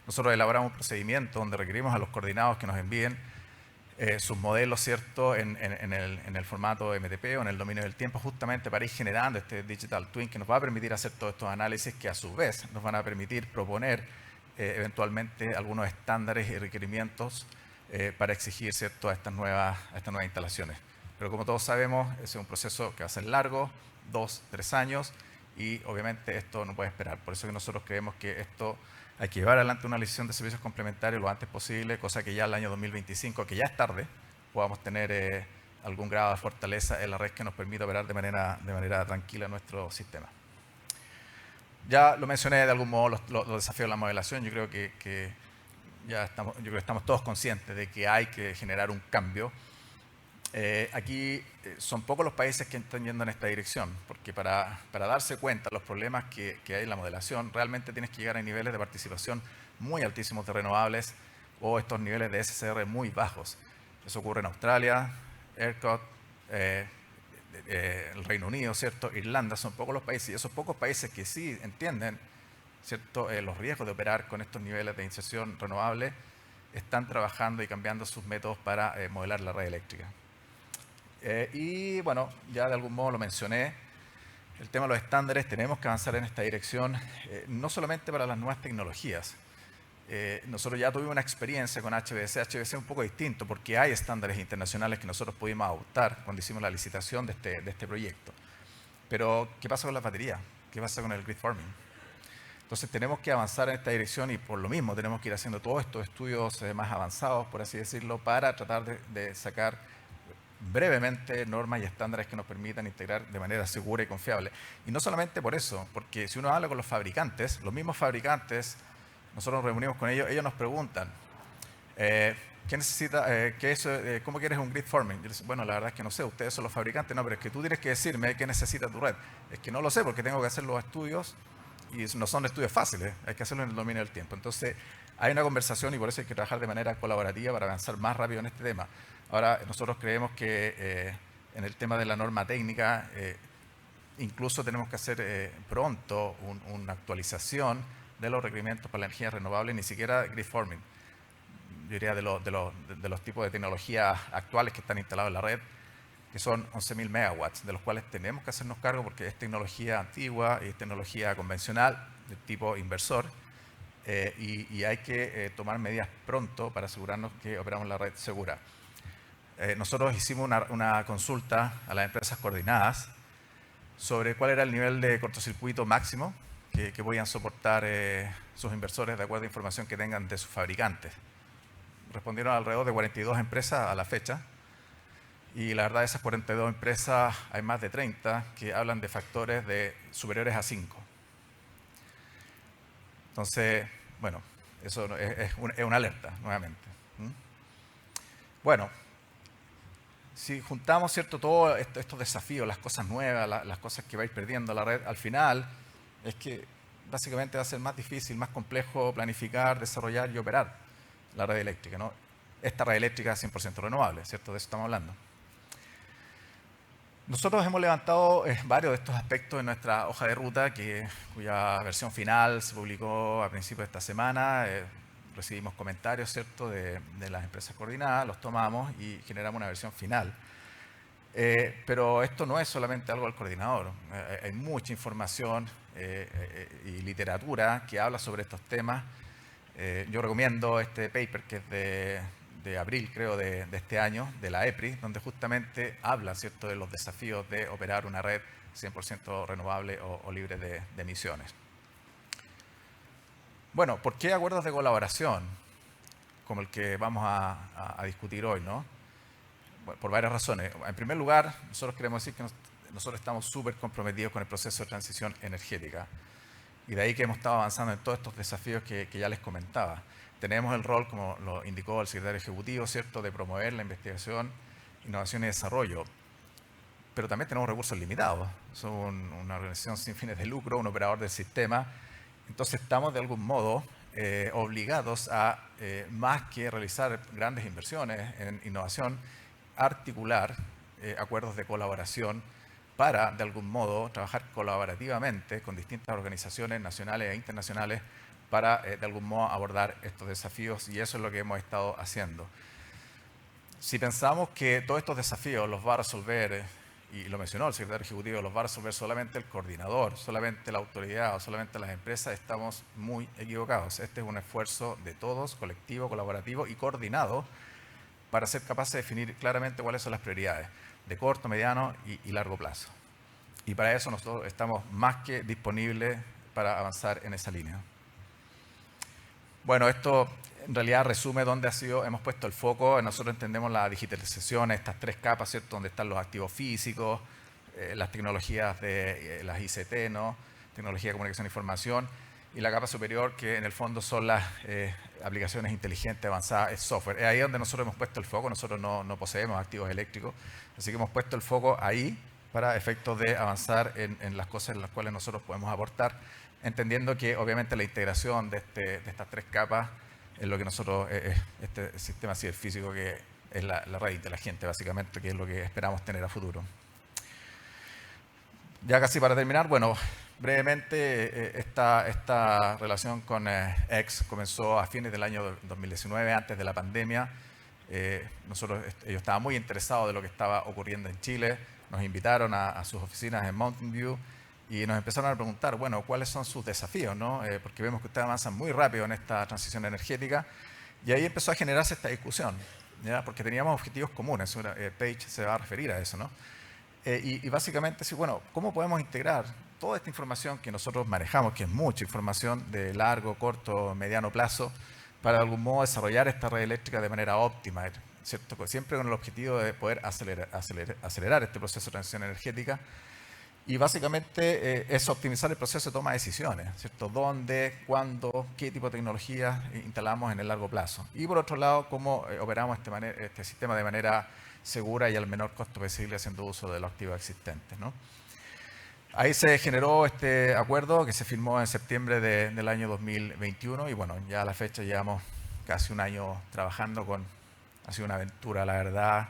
Nosotros elaboramos un procedimiento donde requerimos a los coordinados que nos envíen sus modelos, ¿cierto? En el formato MTP o en el dominio del tiempo, justamente para ir generando este Digital Twin que nos va a permitir hacer todos estos análisis que a su vez nos van a permitir proponer eventualmente algunos estándares y requerimientos para exigir, ¿cierto? a estas nuevas instalaciones. Pero como todos sabemos, ese es un proceso que va a ser largo, 2, 3 años, y obviamente esto no puede esperar. Por eso que nosotros creemos que esto Hay que llevar adelante una licitación de servicios complementarios lo antes posible, cosa que ya el año 2025, que ya es tarde, podamos tener algún grado de fortaleza en la red que nos permita operar de manera tranquila nuestro sistema. Ya lo mencioné de algún modo, los desafíos de la modelación. Yo creo que estamos todos conscientes de que hay que generar un cambio. Aquí son pocos los países que están yendo en esta dirección, porque para darse cuenta de los problemas que hay en la modelación, realmente tienes que llegar a niveles de participación muy altísimos de renovables o estos niveles de SCR muy bajos. Eso ocurre en Australia, ERCOT, el Reino Unido, ¿cierto? Irlanda, son pocos los países, y esos pocos países que sí entienden, ¿cierto?, los riesgos de operar con estos niveles de inserción renovable, están trabajando y cambiando sus métodos para modelar la red eléctrica. Y bueno, ya de algún modo lo mencioné, el tema de los estándares, tenemos que avanzar en esta dirección, no solamente para las nuevas tecnologías. Nosotros ya tuvimos una experiencia con HVDC. HVDC es un poco distinto porque hay estándares internacionales que nosotros pudimos adoptar cuando hicimos la licitación de este proyecto. Pero, ¿qué pasa con las baterías? ¿Qué pasa con el grid forming? Entonces tenemos que avanzar en esta dirección y por lo mismo tenemos que ir haciendo todos estos estudios más avanzados, por así decirlo, para tratar de sacar brevemente normas y estándares que nos permitan integrar de manera segura y confiable. Y no solamente por eso, porque si uno habla con los fabricantes, los mismos fabricantes, nosotros nos reunimos con ellos, ellos nos preguntan, ¿qué necesita, cómo quieres un grid forming? Yo les digo, bueno, la verdad es que no sé, ustedes son los fabricantes, no, pero es que tú tienes que decirme qué necesita tu red. Es que no lo sé porque tengo que hacer los estudios y no son estudios fáciles, hay que hacerlo en el dominio del tiempo. Entonces, hay una conversación y por eso hay que trabajar de manera colaborativa para avanzar más rápido en este tema. Ahora, nosotros creemos que en el tema de la norma técnica, incluso tenemos que hacer pronto una actualización de los requerimientos para la energía renovable, ni siquiera grid forming. Yo diría de los tipos de tecnologías actuales que están instalados en la red, que son 11.000 megawatts, de los cuales tenemos que hacernos cargo porque es tecnología antigua y es tecnología convencional de tipo inversor, y hay que tomar medidas pronto para asegurarnos que operamos la red segura. Nosotros hicimos una consulta a las empresas coordinadas sobre cuál era el nivel de cortocircuito máximo que podían soportar sus inversores de acuerdo a información que tengan de sus fabricantes. Respondieron alrededor de 42 empresas a la fecha, y la verdad de esas 42 empresas hay más de 30 que hablan de factores superiores a 5. Entonces, bueno, eso es una alerta nuevamente. Bueno, si juntamos, ¿cierto?, todos estos desafíos, las cosas nuevas, las cosas que va a ir perdiendo la red, al final es que básicamente va a ser más difícil, más complejo planificar, desarrollar y operar la red eléctrica, ¿no? Esta red eléctrica es 100% renovable, ¿cierto? De eso estamos hablando. Nosotros hemos levantado varios de estos aspectos en nuestra hoja de ruta, cuya versión final se publicó a principios de esta semana. Recibimos comentarios, ¿cierto?, de las empresas coordinadas, los tomamos y generamos una versión final. Pero esto no es solamente algo del coordinador. Hay mucha información y literatura que habla sobre estos temas. Yo recomiendo este paper que es de abril, creo, de este año, de la EPRI, donde justamente habla, ¿cierto?, de los desafíos de operar una red 100% renovable o libre de emisiones. Bueno, ¿por qué acuerdos de colaboración como el que vamos a discutir hoy, ¿no? Bueno, por varias razones. En primer lugar, nosotros queremos decir que nosotros estamos súper comprometidos con el proceso de transición energética. Y de ahí que hemos estado avanzando en todos estos desafíos que ya les comentaba. Tenemos el rol, como lo indicó el secretario ejecutivo, ¿cierto?, de promover la investigación, innovación y desarrollo. Pero también tenemos recursos limitados. Somos una organización sin fines de lucro, un operador del sistema. Entonces estamos de algún modo obligados a, más que realizar grandes inversiones en innovación, articular acuerdos de colaboración para, de algún modo, trabajar colaborativamente con distintas organizaciones nacionales e internacionales para, de algún modo, abordar estos desafíos, y eso es lo que hemos estado haciendo. Si pensamos que todos estos desafíos los va a resolver, y lo mencionó el secretario ejecutivo, los va a resolver solamente el coordinador, solamente la autoridad o solamente las empresas, estamos muy equivocados. Este es un esfuerzo de todos, colectivo, colaborativo y coordinado, para ser capaces de definir claramente cuáles son las prioridades de corto, mediano y largo plazo. Y para eso nosotros estamos más que disponibles para avanzar en esa línea. Bueno, esto en realidad resume dónde hemos puesto el foco. Nosotros entendemos la digitalización, estas tres capas, ¿cierto? Donde están los activos físicos, las tecnologías de las ICT, ¿no? Tecnología de comunicación e información, y la capa superior, que en el fondo son las aplicaciones inteligentes avanzadas, es software. Es ahí donde nosotros hemos puesto el foco. Nosotros no poseemos activos eléctricos, así que hemos puesto el foco ahí para efectos de avanzar en las cosas en las cuales nosotros podemos aportar, entendiendo que obviamente la integración de estas tres capas es lo que nosotros, este sistema ciberfísico, que es la red inteligente básicamente, que es lo que esperamos tener a futuro. Ya casi para terminar, bueno, brevemente, esta relación con X comenzó a fines del año 2019, antes de la pandemia. Ellos estaban muy interesados de lo que estaba ocurriendo en Chile, nos invitaron a sus oficinas en Mountain View y nos empezaron a preguntar, bueno, ¿cuáles son sus desafíos, ¿no? Porque vemos que ustedes avanzan muy rápido en esta transición energética, y ahí empezó a generarse esta discusión, ¿ya? Porque teníamos objetivos comunes. Paige se va a referir a eso, ¿no? Y básicamente, sí, bueno, ¿cómo podemos integrar toda esta información que nosotros manejamos, que es mucha información de largo, corto, mediano plazo, para de algún modo desarrollar esta red eléctrica de manera óptima, ¿cierto? Siempre con el objetivo de poder acelerar este proceso de transición energética? Y básicamente es optimizar el proceso de toma de decisiones, ¿cierto? ¿Dónde, cuándo, qué tipo de tecnologías instalamos en el largo plazo? Y por otro lado, cómo operamos este sistema de manera segura y al menor costo posible, haciendo uso de los activos existentes, ¿no? Ahí se generó este acuerdo que se firmó en septiembre del año 2021, y bueno, ya a la fecha llevamos casi un año trabajando ha sido una aventura, la verdad.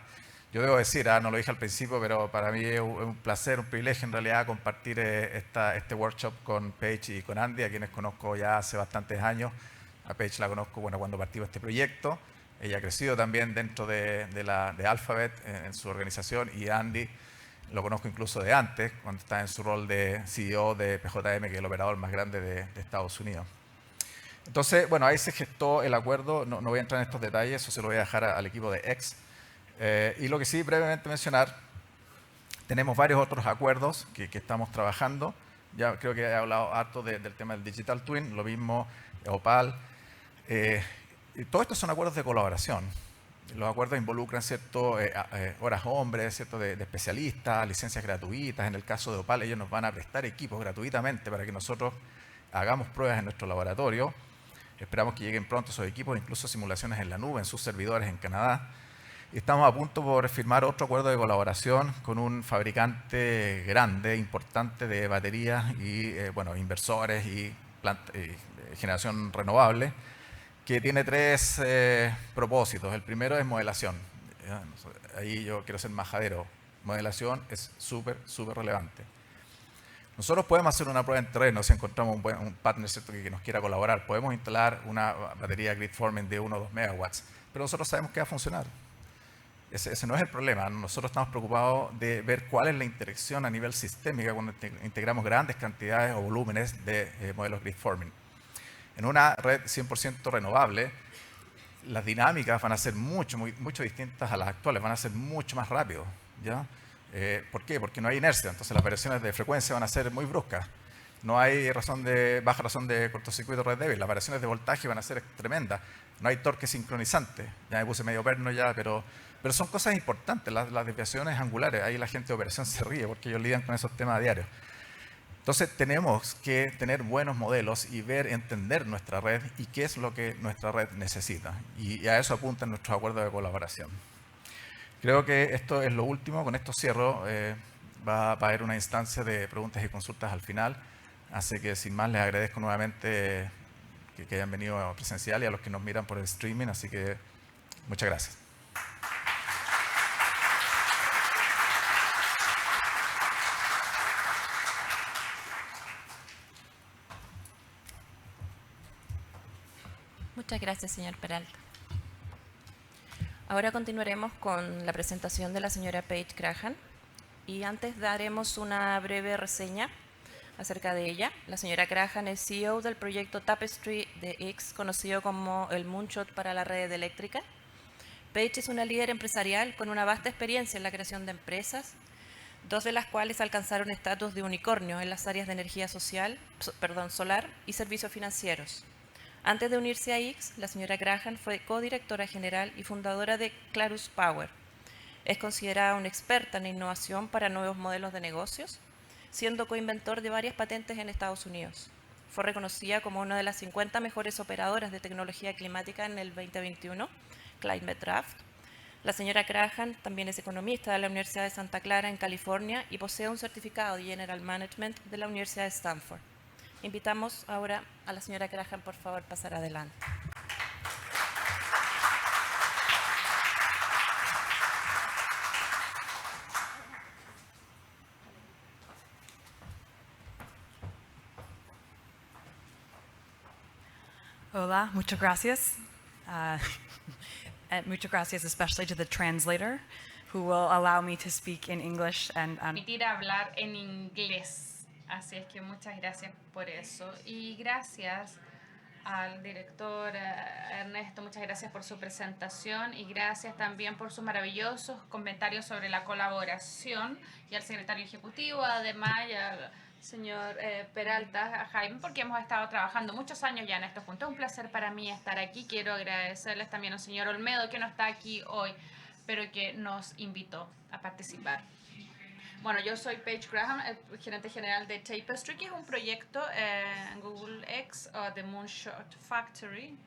Yo debo decir, no lo dije al principio, pero para mí es un placer, un privilegio en realidad compartir este workshop con Paige y con Andy, a quienes conozco ya hace bastantes años. A Paige la conozco, bueno, cuando partimos este proyecto. Ella ha crecido también dentro de Alphabet en su organización, y Andy lo conozco incluso de antes, cuando estaba en su rol de CEO de PJM, que es el operador más grande de Estados Unidos. Entonces, bueno, ahí se gestó el acuerdo. No voy a entrar en estos detalles, eso se lo voy a dejar al equipo de X. Y lo que sí, brevemente mencionar, tenemos varios otros acuerdos que estamos trabajando. Ya creo que he hablado harto del tema del Digital Twin, lo mismo Opal. Y todo esto son acuerdos de colaboración. Los acuerdos involucran, ¿cierto? Horas hombres, ¿cierto? de especialistas, licencias gratuitas. En el caso de Opal, ellos nos van a prestar equipos gratuitamente para que nosotros hagamos pruebas en nuestro laboratorio. Esperamos que lleguen pronto esos equipos, incluso simulaciones en la nube, en sus servidores en Canadá. Y estamos a punto por firmar otro acuerdo de colaboración con un fabricante grande, importante de baterías y bueno, inversores y generación renovable, que tiene tres propósitos. El primero es modelación. Ahí yo quiero ser majadero. Modelación es súper relevante. Nosotros podemos hacer una prueba en terreno si encontramos un partner, ¿cierto?, que nos quiera colaborar. Podemos instalar una batería grid-forming de 1 o 2 megawatts, pero nosotros sabemos que va a funcionar. Ese no es el problema. Nosotros estamos preocupados de ver cuál es la interacción a nivel sistémico cuando integramos grandes cantidades o volúmenes de modelos grid-forming. En una red 100% renovable, las dinámicas van a ser mucho distintas a las actuales, van a ser mucho más rápido, ¿ya? ¿Por qué? Porque no hay inercia, entonces las variaciones de frecuencia van a ser muy bruscas. No hay baja razón de cortocircuito red débil, las variaciones de voltaje van a ser tremendas. No hay torque sincronizante, ya me puse medio perno ya, pero son cosas importantes, las desviaciones angulares. Ahí la gente de operación se ríe porque ellos lidian con esos temas a diario. Entonces tenemos que tener buenos modelos y entender nuestra red y qué es lo que nuestra red necesita. Y a eso apuntan nuestros acuerdos de colaboración. Creo que esto es lo último. Con esto cierro. Va a haber una instancia de preguntas y consultas al final. Así que sin más les agradezco nuevamente que hayan venido presencial y a los que nos miran por el streaming. Así que muchas gracias.
Muchas gracias, señor Peralta. Ahora continuaremos con la presentación de la señora Paige Graham y antes daremos una breve reseña acerca de ella. La señora Graham es CEO del proyecto Tapestry de X, conocido como el Moonshot para la red eléctrica. Paige es una líder empresarial con una vasta experiencia en la creación de empresas, dos de las cuales alcanzaron estatus de unicornio en las áreas de energía solar y servicios financieros. Antes de unirse a X, la señora Graham fue codirectora general y fundadora de Clarus Power. Es considerada una experta en innovación para nuevos modelos de negocios, siendo coinventor de varias patentes en Estados Unidos. Fue reconocida como una de las 50 mejores operadoras de tecnología climática en el 2021, Climate Draft. La señora Graham también es economista de la Universidad de Santa Clara en California y posee un certificado de General Management de la Universidad de Stanford. Invitamos ahora a la señora Graham, por favor, pasar adelante.
Hola, muchas gracias. And muchas gracias especially to the translator who will allow me to speak in English and
permitir hablar en inglés. Así es que muchas gracias por eso. Y gracias al director Ernesto, muchas gracias por su presentación y gracias también por sus maravillosos comentarios sobre la colaboración y al secretario ejecutivo, además, y al señor Peralta, a Jaime, porque hemos estado trabajando muchos años ya en esto juntos. Es un placer para mí estar aquí. Quiero agradecerles también al señor Olmedo, que no está aquí hoy, pero que nos invitó a participar. Bueno, yo soy Paige Graham, el gerente general de Tapestry, que es un proyecto en Google X, The Moonshot Factory.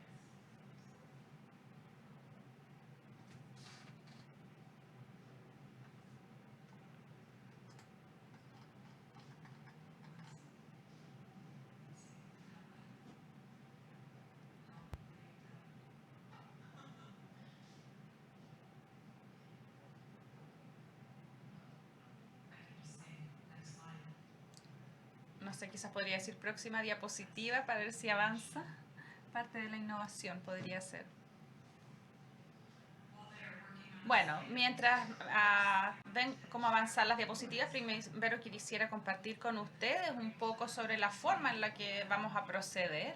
No sé, quizás podría decir próxima diapositiva para ver si avanza. Parte de la innovación podría ser. Bueno, mientras ven cómo avanzar las diapositivas, primero quisiera compartir con ustedes un poco sobre la forma en la que vamos a proceder.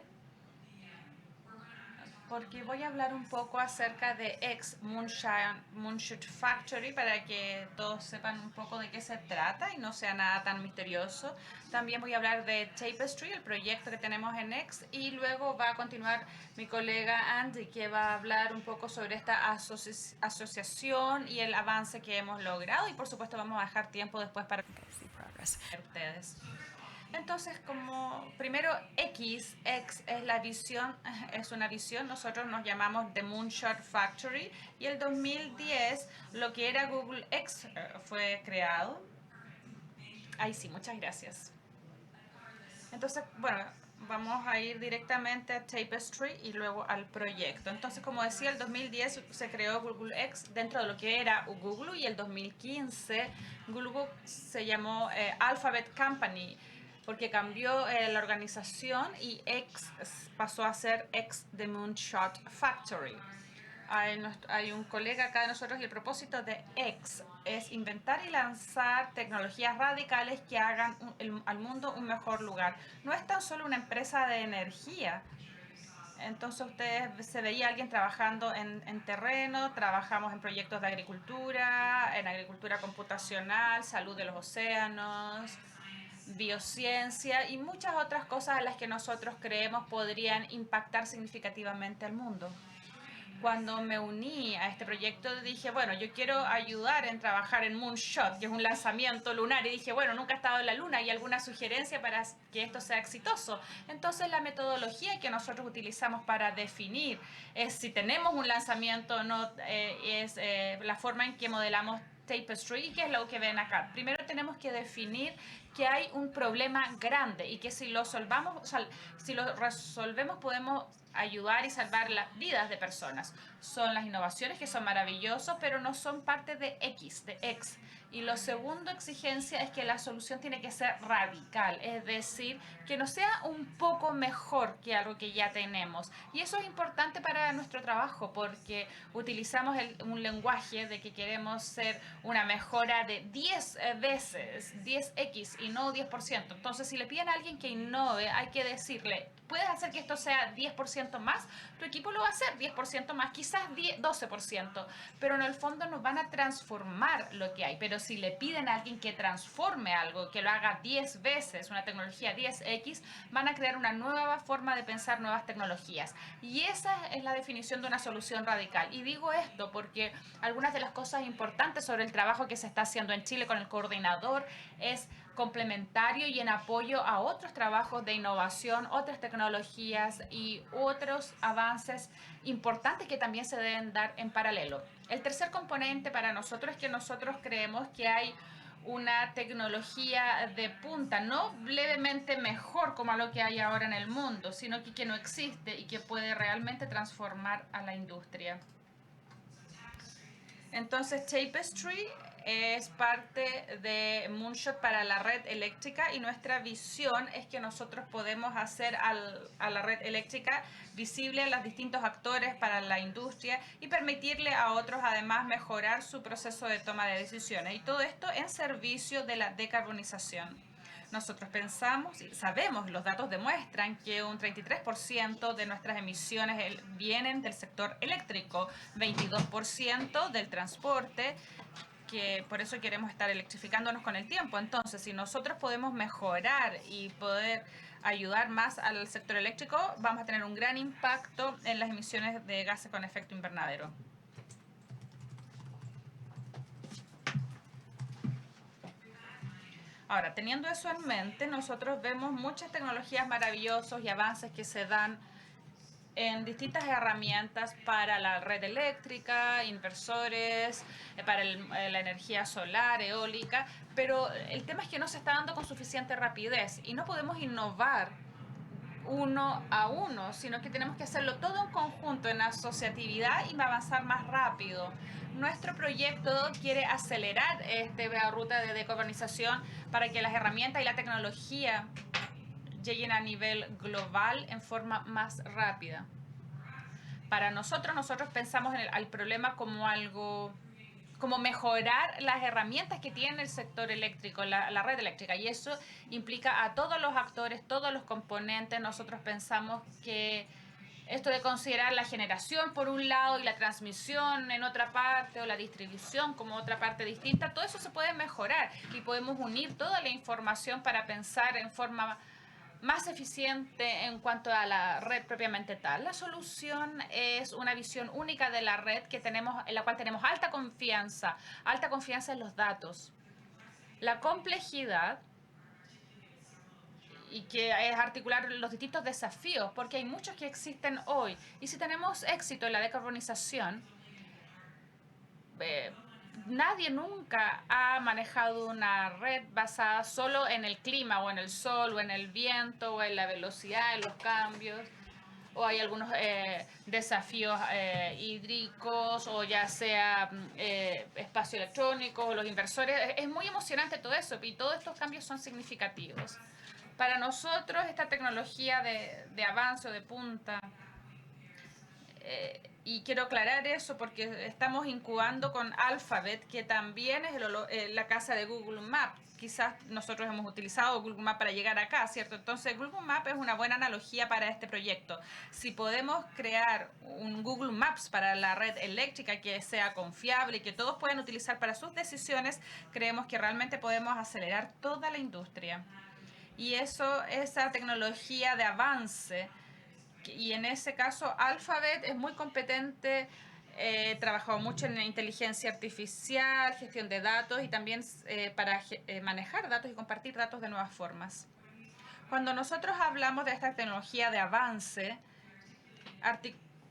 Porque voy a hablar un poco acerca de X Moonshot Factory para que todos sepan un poco de qué se trata y no sea nada tan misterioso. También voy a hablar de Tapestry, el proyecto que tenemos en X, y luego va a continuar mi colega Andy, que va a hablar un poco sobre esta asociación y el avance que hemos logrado. Y por supuesto vamos a dejar tiempo después para ustedes. Entonces, como primero X es la visión, es una visión, nosotros nos llamamos The Moonshot Factory y el 2010 lo que era Google X fue creado. Ahí sí, muchas gracias. Entonces, bueno, vamos a ir directamente a Tapestry y luego al proyecto. Entonces, como decía, el 2010 se creó Google X dentro de lo que era Google y el 2015 Google se llamó Alphabet Company, porque cambió la organización y X pasó a ser X The Moonshot Factory. Hay un colega acá de nosotros y el propósito de X es inventar y lanzar tecnologías radicales que hagan al mundo un mejor lugar. No es tan solo una empresa de energía. Entonces ustedes se veía alguien trabajando en terreno, trabajamos en proyectos de agricultura, en agricultura computacional, salud de los océanos, biociencia y muchas otras cosas a las que nosotros creemos podrían impactar significativamente al mundo. Cuando me uní a este proyecto dije, bueno, yo quiero ayudar en trabajar en Moonshot, que es un lanzamiento lunar, y dije, bueno, nunca he estado en la luna, ¿hay alguna sugerencia para que esto sea exitoso? Entonces la metodología que nosotros utilizamos para definir es si tenemos un lanzamiento, no es la forma en que modelamos Tapestry, que es lo que ven acá. Primero tenemos que definir que hay un problema grande y que si lo resolvemos podemos ayudar y salvar las vidas de personas. Son las innovaciones que son maravillosas, pero no son parte de X. Y la segunda exigencia es que la solución tiene que ser radical, es decir, que no sea un poco mejor que algo que ya tenemos. Y eso es importante para nuestro trabajo porque utilizamos un lenguaje de que queremos ser una mejora de 10 veces, 10x y no 10%. Entonces, si le piden a alguien que innove, hay que decirle, ¿puedes hacer que esto sea 10% 10% más, tu equipo lo va a hacer 10% más, quizás 12%, pero en el fondo no van a transformar lo que hay. Pero si le piden a alguien que transforme algo, que lo haga 10 veces, una tecnología 10X, van a crear una nueva forma de pensar nuevas tecnologías. Y esa es la definición de una solución radical. Y digo esto porque algunas de las cosas importantes sobre el trabajo que se está haciendo en Chile con el coordinador es complementario y en apoyo a otros trabajos de innovación, otras tecnologías y otros avances importantes que también se deben dar en paralelo. El tercer componente para nosotros es que nosotros creemos que hay una tecnología de punta, no levemente mejor como a lo que hay ahora en el mundo, sino que no existe y que puede realmente transformar a la industria. Entonces, Tapestry es parte de Moonshot para la red eléctrica y nuestra visión es que nosotros podemos hacer a la red eléctrica visible a los distintos actores para la industria y permitirle a otros además mejorar su proceso de toma de decisiones. Y todo esto en servicio de la decarbonización. Nosotros pensamos y sabemos, los datos demuestran que un 33% de nuestras emisiones vienen del sector eléctrico, 22% del transporte, que por eso queremos estar electrificándonos con el tiempo. Entonces, si nosotros podemos mejorar y poder ayudar más al sector eléctrico, vamos a tener un gran impacto en las emisiones de gases con efecto invernadero. Ahora, teniendo eso en mente, nosotros vemos muchas tecnologías maravillosas y avances que se dan en distintas herramientas para la red eléctrica, inversores, para la energía solar, eólica, pero el tema es que no se está dando con suficiente rapidez y no podemos innovar uno a uno, sino que tenemos que hacerlo todo en conjunto, en asociatividad y avanzar más rápido. Nuestro proyecto quiere acelerar esta ruta de decarbonización para que las herramientas y la tecnología lleguen a nivel global en forma más rápida. Para nosotros pensamos en el problema como algo, como mejorar las herramientas que tiene el sector eléctrico, la red eléctrica. Y eso implica a todos los actores, todos los componentes. Nosotros pensamos que esto de considerar la generación por un lado y la transmisión en otra parte o la distribución como otra parte distinta, todo eso se puede mejorar y podemos unir toda la información para pensar en forma más eficiente en cuanto a la red propiamente tal. La solución es una visión única de la red en la cual tenemos alta confianza en los datos. La complejidad y que es articular los distintos desafíos, porque hay muchos que existen hoy. Y si tenemos éxito en la decarbonización, nadie nunca ha manejado una red basada solo en el clima o en el sol o en el viento o en la velocidad, en los cambios. O hay algunos desafíos hídricos o ya sea espacio electrónico o los inversores. Es muy emocionante todo eso y todos estos cambios son significativos. Para nosotros esta tecnología de avance o de punta, y quiero aclarar eso porque estamos incubando con Alphabet, que también es la casa de Google Maps. Quizás nosotros hemos utilizado Google Maps para llegar acá, ¿cierto? Entonces Google Maps es una buena analogía para este proyecto. Si podemos crear un Google Maps para la red eléctrica que sea confiable y que todos puedan utilizar para sus decisiones, creemos que realmente podemos acelerar toda la industria. Y esa tecnología de avance, y en ese caso Alphabet es muy competente, trabajado mucho en inteligencia artificial, gestión de datos y también para manejar datos y compartir datos de nuevas formas. Cuando nosotros hablamos de esta tecnología de avance,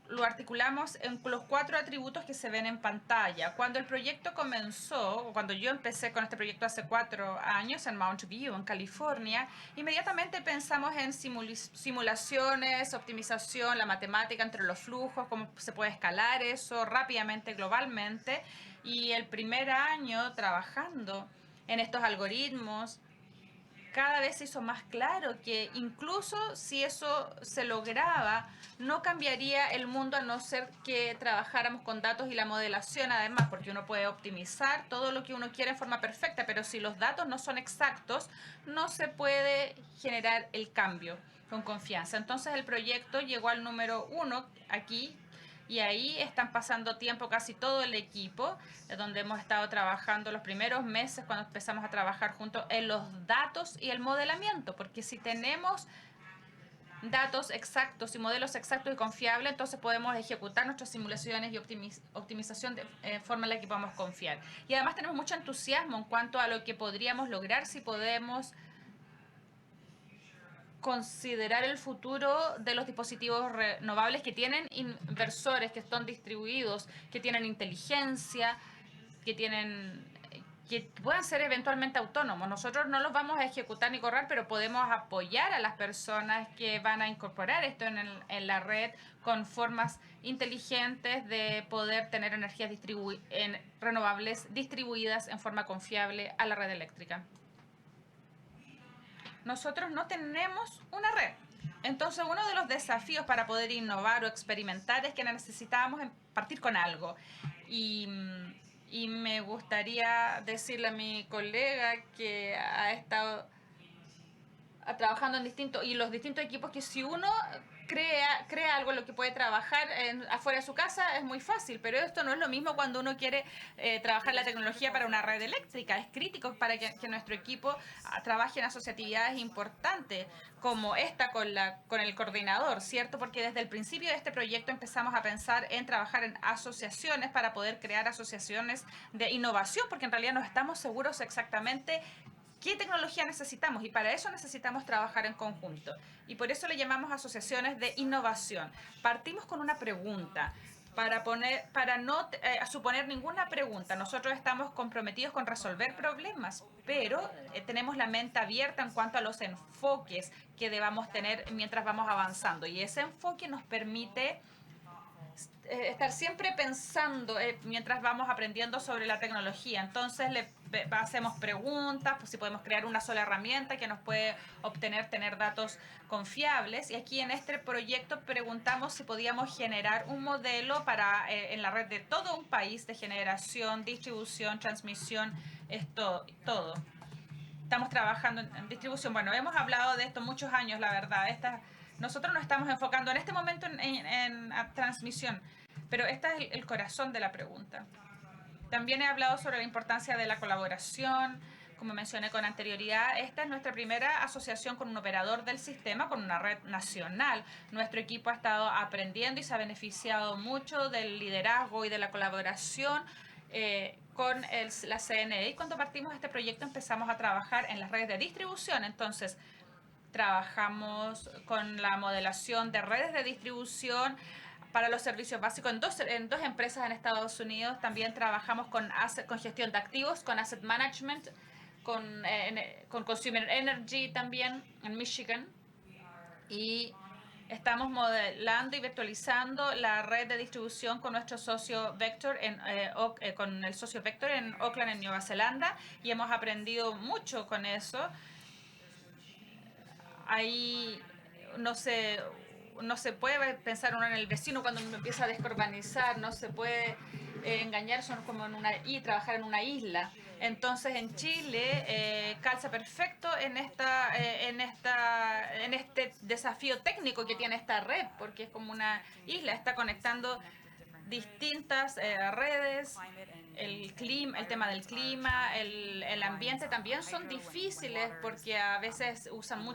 lo articulamos en los 4 atributos que se ven en pantalla. Cuando el proyecto comenzó, o cuando yo empecé con este proyecto hace 4 años en Mountain View, en California, inmediatamente pensamos en simulaciones, optimización, la matemática entre los flujos, cómo se puede escalar eso rápidamente, globalmente. Y el primer año trabajando en estos algoritmos, cada vez se hizo más claro que incluso si eso se lograba, no cambiaría el mundo a no ser que trabajáramos con datos y la modelación además, porque uno puede optimizar todo lo que uno quiere en forma perfecta, pero si los datos no son exactos, no se puede generar el cambio. con confianza. Entonces el proyecto llegó al número 1 aquí y ahí están pasando tiempo casi todo el equipo, donde hemos estado trabajando los primeros meses cuando empezamos a trabajar juntos en los datos y el modelamiento, porque si tenemos datos exactos y modelos exactos y confiables, entonces podemos ejecutar nuestras simulaciones y optimización de forma en la que podamos confiar. Y además tenemos mucho entusiasmo en cuanto a lo que podríamos lograr si podemos considerar el futuro de los dispositivos renovables que tienen inversores, que están distribuidos, que tienen inteligencia, que puedan ser eventualmente autónomos. Nosotros no los vamos a ejecutar ni correr, pero podemos apoyar a las personas que van a incorporar esto en la red con formas inteligentes de poder tener energías renovables distribuidas en forma confiable a la red eléctrica. Nosotros no tenemos una red. Entonces, uno de los desafíos para poder innovar o experimentar es que necesitábamos partir con algo. Y me gustaría decirle a mi colega que ha estado trabajando en los distintos equipos, que si uno crea algo en lo que puede trabajar afuera de su casa es muy fácil, pero esto no es lo mismo cuando uno quiere trabajar la tecnología para una red eléctrica. Es crítico para que nuestro equipo trabaje en asociatividades importantes como esta con el coordinador, ¿cierto? Porque desde el principio de este proyecto empezamos a pensar en trabajar en asociaciones para poder crear asociaciones de innovación, porque en realidad no estamos seguros exactamente qué tecnología necesitamos y para eso necesitamos trabajar en conjunto. Y por eso le llamamos asociaciones de innovación. Partimos con una pregunta. Para no suponer ninguna pregunta, nosotros estamos comprometidos con resolver problemas, pero tenemos la mente abierta en cuanto a los enfoques que debamos tener mientras vamos avanzando. Y ese enfoque nos permite estar siempre pensando mientras vamos aprendiendo sobre la tecnología. Entonces hacemos preguntas, pues si podemos crear una sola herramienta que nos puede tener datos confiables. Y aquí en este proyecto preguntamos si podíamos generar un modelo en la red de todo un país de generación, distribución, transmisión, todo. Estamos trabajando en distribución. Bueno, hemos hablado de esto muchos años, la verdad. Nosotros nos estamos enfocando en este momento en transmisión, pero este es el corazón de la pregunta. También he hablado sobre la importancia de la colaboración. Como mencioné con anterioridad, esta es nuestra primera asociación con un operador del sistema, con una red nacional. Nuestro equipo ha estado aprendiendo y se ha beneficiado mucho del liderazgo y de la colaboración con la CNE. Y cuando partimos de este proyecto empezamos a trabajar en las redes de distribución. Entonces, trabajamos con la modelación de redes de distribución para los servicios básicos en dos empresas en Estados Unidos. También trabajamos con gestión de activos, con asset management, con Consumer Energy también en Michigan. Y estamos modelando y virtualizando la red de distribución con nuestro socio Vector con el socio Vector en Auckland, en Nueva Zelanda, y hemos aprendido mucho con eso. Ahí no se puede pensar uno en el vecino cuando uno empieza a descurbanizar, no se puede engañar, son como trabajar en una isla. Entonces en Chile calza perfecto en este desafío técnico que tiene esta red, porque es como una isla, está conectando distintas redes. El tema del clima, el ambiente también son difíciles porque a veces usan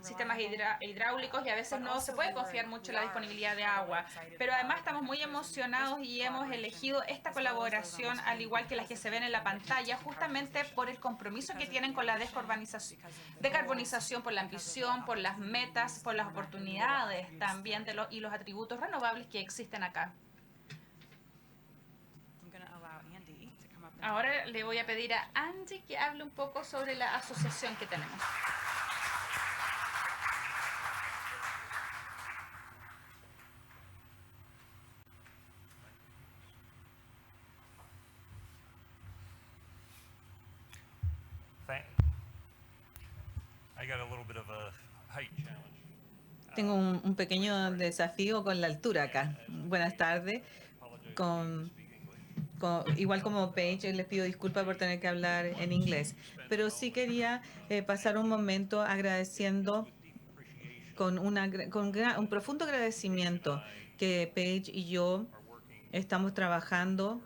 sistemas hidráulicos y a veces no se puede confiar mucho en la disponibilidad de agua. Pero además estamos muy emocionados y hemos elegido esta colaboración, al igual que las que se ven en la pantalla, justamente por el compromiso que tienen con la decarbonización, por la ambición, por las metas, por las oportunidades también y los atributos renovables que existen acá. Ahora le voy a pedir a Angie que hable un poco sobre la asociación que tenemos.
Tengo un pequeño desafío con la altura acá. Buenas tardes. Igual como Paige, les pido disculpas por tener que hablar en inglés, pero sí quería pasar un momento agradeciendo con un profundo agradecimiento que Paige y yo estamos trabajando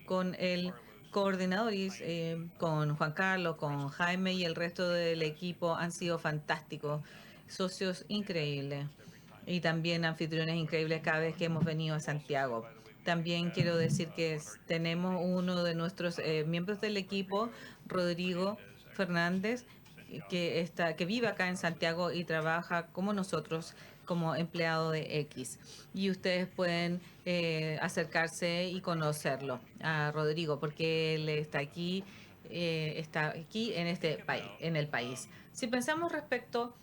con el coordinador, con Juan Carlos, con Jaime y el resto del equipo. Han sido fantásticos, socios increíbles y también anfitriones increíbles cada vez que hemos venido a Santiago. También quiero decir que tenemos uno de nuestros miembros del equipo, Rodrigo Fernández, que vive acá en Santiago y trabaja como nosotros como empleado de X. Y ustedes pueden acercarse y conocerlo a Rodrigo, porque él está aquí en este país, en el país. Si pensamos respecto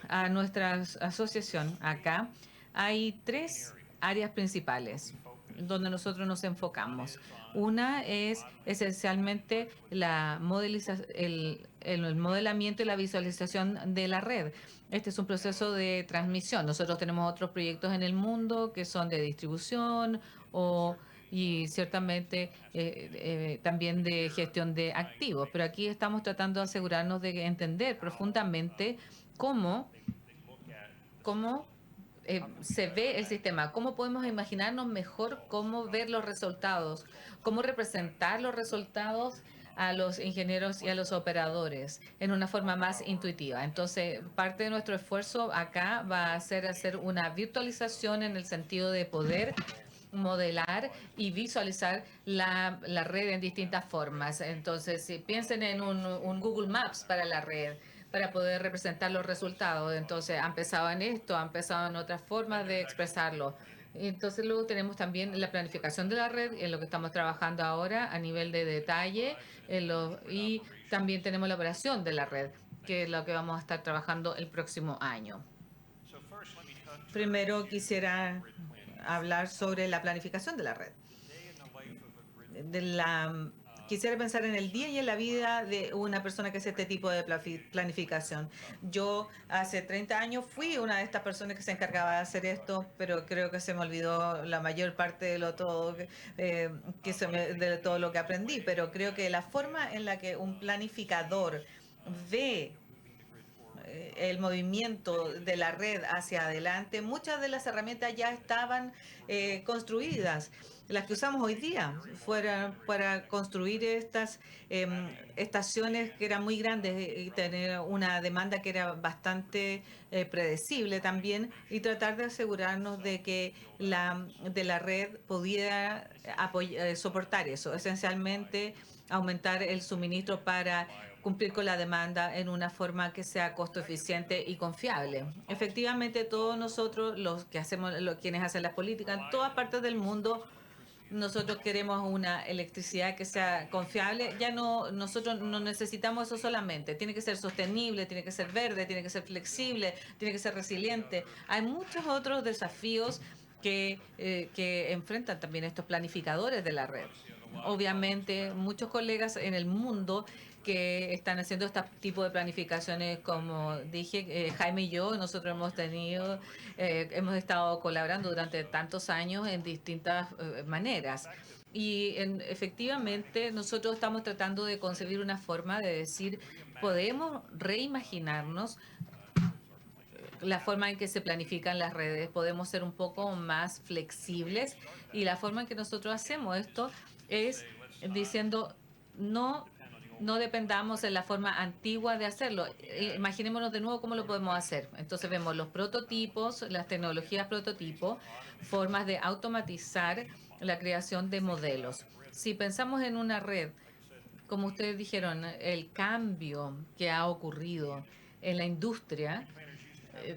a nuestra asociación acá, hay tres áreas principales donde nosotros nos enfocamos. Una es esencialmente el modelamiento y la visualización de la red. Este es un proceso de transmisión. Nosotros tenemos otros proyectos en el mundo que son de distribución y ciertamente también de gestión de activos. Pero aquí estamos tratando de asegurarnos de entender profundamente cómo se ve el sistema, cómo podemos imaginarnos mejor cómo ver los resultados, cómo representar los resultados a los ingenieros y a los operadores en una forma más intuitiva. Entonces, parte de nuestro esfuerzo acá va a ser hacer una virtualización en el sentido de poder modelar y visualizar la red en distintas formas. Entonces, si piensen en un Google Maps para la red, para poder representar los resultados. Entonces, han pensado en esto, han pensado en otras formas de expresarlo. Entonces, luego tenemos también la planificación de la red, en lo que estamos trabajando ahora a nivel de detalle, y también tenemos la operación de la red, que es lo que vamos a estar trabajando el próximo año. Primero quisiera hablar sobre la planificación de la red. Quisiera pensar en el día y en la vida de una persona que hace este tipo de planificación. Yo hace 30 años fui una de estas personas que se encargaba de hacer esto, pero creo que se me olvidó la mayor parte de de todo lo que aprendí. Pero creo que la forma en la que un planificador ve el movimiento de la red hacia adelante, muchas de las herramientas ya estaban construidas. Las que usamos hoy día fueran para construir estas estaciones que eran muy grandes y tener una demanda que era bastante predecible también, y tratar de asegurarnos de que la red pudiera soportar eso, esencialmente aumentar el suministro para cumplir con la demanda en una forma que sea costo eficiente y confiable. Efectivamente, todos nosotros, quienes hacen las políticas en todas partes del mundo, nosotros queremos una electricidad que sea confiable. Nosotros no necesitamos eso solamente. Tiene que ser sostenible, tiene que ser verde, tiene que ser flexible, tiene que ser resiliente. Hay muchos otros desafíos que enfrentan también estos planificadores de la red. Obviamente, muchos colegas en el mundo que están haciendo este tipo de planificaciones, como dije, Jaime y yo, nosotros hemos estado colaborando durante tantos años en distintas maneras. Y efectivamente nosotros estamos tratando de concebir una forma de decir, podemos reimaginarnos la forma en que se planifican las redes, podemos ser un poco más flexibles, y la forma en que nosotros hacemos esto es diciendo no dependamos de la forma antigua de hacerlo. Imaginémonos de nuevo cómo lo podemos hacer. Entonces vemos los prototipos, las tecnologías prototipo, formas de automatizar la creación de modelos. Si pensamos en una red, como ustedes dijeron, el cambio que ha ocurrido en la industria,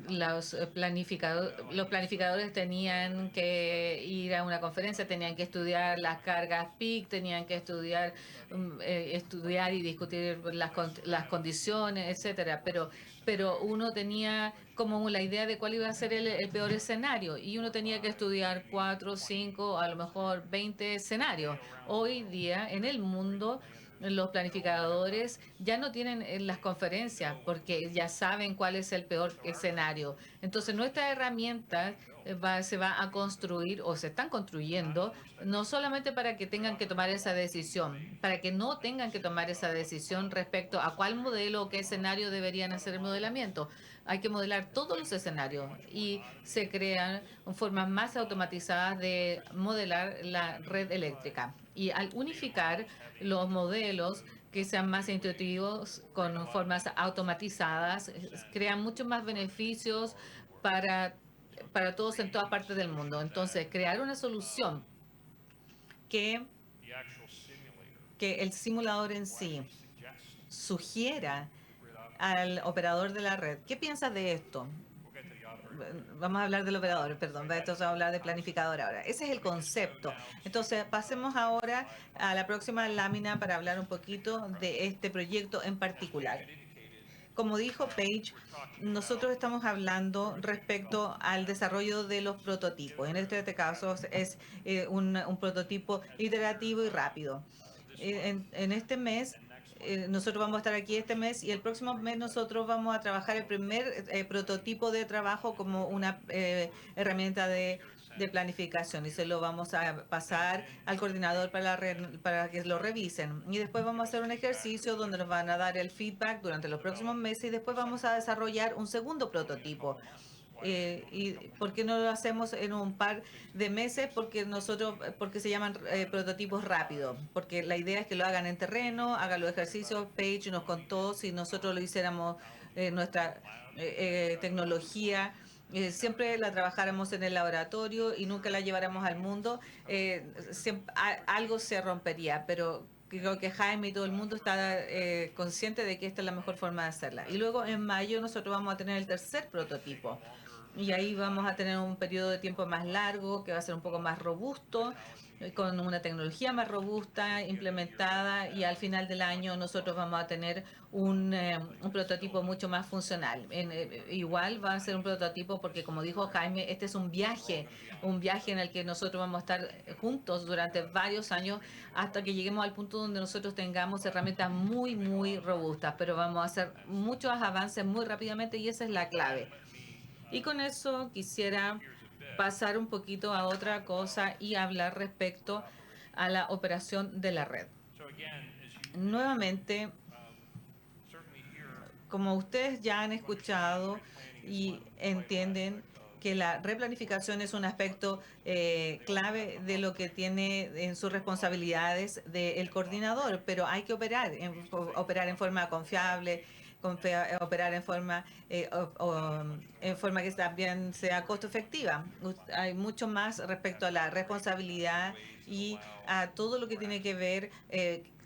los planificadores tenían que ir a una conferencia, tenían que estudiar las cargas peak, tenían que estudiar y discutir las condiciones, etcétera. Pero uno tenía como la idea de cuál iba a ser el peor escenario, y uno tenía que estudiar 4, 5, a lo mejor 20 escenarios. Hoy día en el mundo los planificadores ya no tienen las conferencias porque ya saben cuál es el peor escenario. Entonces, nuestra herramienta se va a construir o se están construyendo no solamente para que tengan que tomar esa decisión, para que no tengan que tomar esa decisión respecto a cuál modelo o qué escenario deberían hacer el modelamiento. Hay que modelar todos los escenarios y se crean formas más automatizadas de modelar la red eléctrica. Y al unificar los modelos que sean más intuitivos con formas automatizadas, crean muchos más beneficios para todos en todas partes del mundo. Entonces, crear una solución que el simulador en sí sugiera al operador de la red. ¿Qué piensas de esto? Vamos a hablar del operador, perdón, entonces vamos a hablar de planificador ahora. Ese es el concepto. Entonces, pasemos ahora a la próxima lámina para hablar un poquito de este proyecto en particular. Como dijo Paige, nosotros estamos hablando respecto al desarrollo de los prototipos. En este caso es un prototipo iterativo y rápido. En este mes, nosotros vamos a estar aquí este mes y el próximo mes nosotros vamos a trabajar el primer prototipo de trabajo como una herramienta de planificación y se lo vamos a pasar al coordinador para que lo revisen. Y después vamos a hacer un ejercicio donde nos van a dar el feedback durante los próximos meses y después vamos a desarrollar un segundo prototipo. ¿Y por qué no lo hacemos en un par de meses? Porque se llaman prototipos rápidos. Porque la idea es que lo hagan en terreno, hagan los ejercicios. Paige nos contó si nosotros lo hiciéramos nuestra tecnología. Siempre la trabajáramos en el laboratorio y nunca la lleváramos al mundo, algo se rompería, pero creo que Jaime y todo el mundo está consciente de que esta es la mejor forma de hacerla. Y luego en mayo nosotros vamos a tener el tercer prototipo. Y ahí vamos a tener un periodo de tiempo más largo, que va a ser un poco más robusto, con una tecnología más robusta implementada, y al final del año nosotros vamos a tener un prototipo mucho más funcional. Igual va a ser un prototipo porque, como dijo Jaime, este es un viaje en el que nosotros vamos a estar juntos durante varios años hasta que lleguemos al punto donde nosotros tengamos herramientas muy, muy robustas, pero vamos a hacer muchos avances muy rápidamente y esa es la clave. Y con eso quisiera pasar un poquito a otra cosa y hablar respecto a la operación de la red. Nuevamente, como ustedes ya han escuchado y entienden que la replanificación es un aspecto clave de lo que tiene en sus responsabilidades del coordinador, pero hay que operar en forma confiable, operar en forma que también sea costo efectiva. Hay mucho más respecto a la responsabilidad y a todo lo que tiene que ver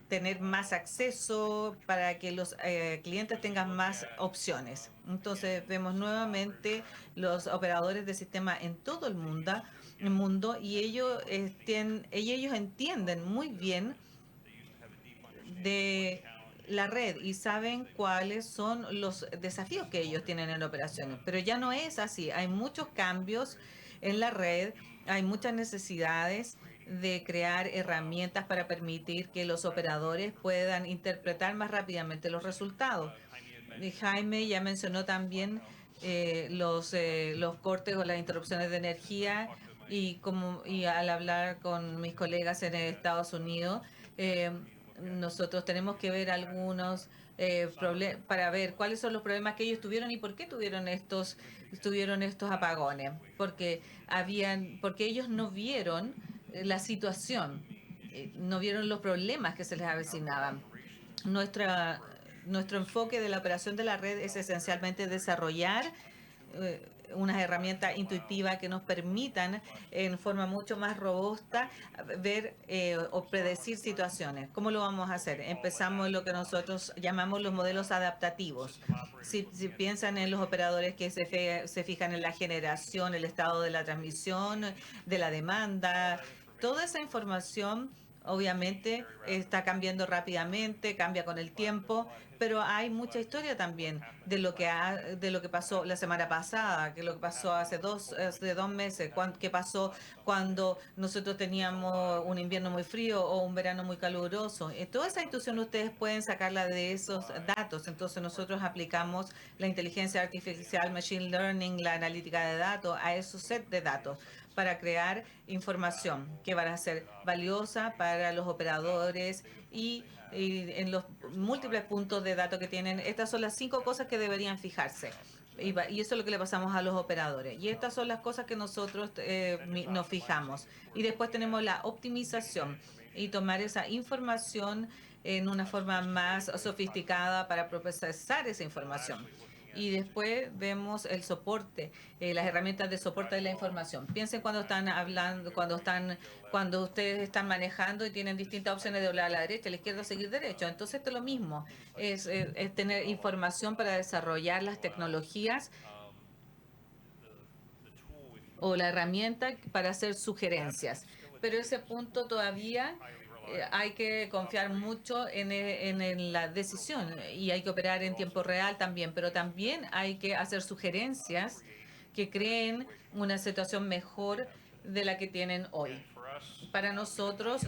tener más acceso para que los clientes tengan más opciones. Entonces vemos nuevamente los operadores de sistema en todo el mundo y ellos entienden muy bien de la red y saben cuáles son los desafíos que ellos tienen en operaciones. Pero ya no es así. Hay muchos cambios en la red, hay muchas necesidades de crear herramientas para permitir que los operadores puedan interpretar más rápidamente los resultados. Y Jaime ya mencionó también los cortes o las interrupciones de energía y al hablar con mis colegas en Estados Unidos, nosotros tenemos que ver algunos problemas para ver cuáles son los problemas que ellos tuvieron y por qué tuvieron estos apagones. Porque ellos no vieron la situación, no vieron los problemas que se les avecinaban. Nuestro enfoque de la operación de la red es esencialmente desarrollar unas herramientas intuitivas que nos permitan en forma mucho más robusta ver o predecir situaciones. ¿Cómo lo vamos a hacer? Empezamos en lo que nosotros llamamos los modelos adaptativos. Si piensan en los operadores que se fijan en la generación, el estado de la transmisión, de la demanda, toda esa información Obviamente está cambiando rápidamente, cambia con el tiempo, pero hay mucha historia también de lo que pasó la semana pasada, que lo que pasó hace 2 meses, qué pasó cuando nosotros teníamos un invierno muy frío o un verano muy caluroso. Toda esa intuición ustedes pueden sacarla de esos datos. Entonces nosotros aplicamos la inteligencia artificial, machine learning, la analítica de datos a esos set de datos para crear información que va a ser valiosa para los operadores y en los múltiples puntos de datos que tienen. Estas son las 5 cosas que deberían fijarse. Y eso es lo que le pasamos a los operadores. Y estas son las cosas que nosotros nos fijamos. Y después tenemos la optimización y tomar esa información en una forma más sofisticada para procesar esa información. Y después vemos el soporte, las herramientas de soporte de la información. Piensen cuando están hablando, cuando ustedes están manejando y tienen distintas opciones de doblar a la derecha, a la izquierda, seguir derecho. Entonces esto es lo mismo, es tener información para desarrollar las tecnologías o la herramienta para hacer sugerencias. Pero ese punto todavía hay que confiar mucho en la decisión y hay que operar en tiempo real también, pero también hay que hacer sugerencias que creen una situación mejor de la que tienen hoy. Para nosotros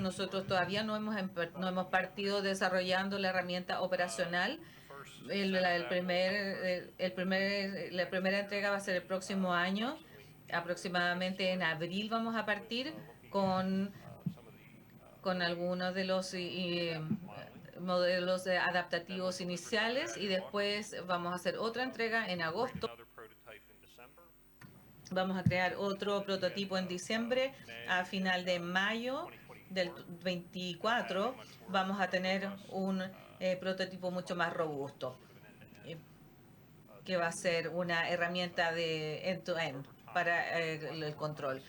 todavía no hemos partido desarrollando la herramienta operacional. La primera entrega va a ser el próximo año. Aproximadamente en abril vamos a partir con algunos de los modelos adaptativos iniciales y después vamos a hacer otra entrega en agosto. Vamos a crear otro prototipo en diciembre. A final de mayo del 24 vamos a tener un prototipo mucho más robusto, que va a ser una herramienta de end-to-end para el control.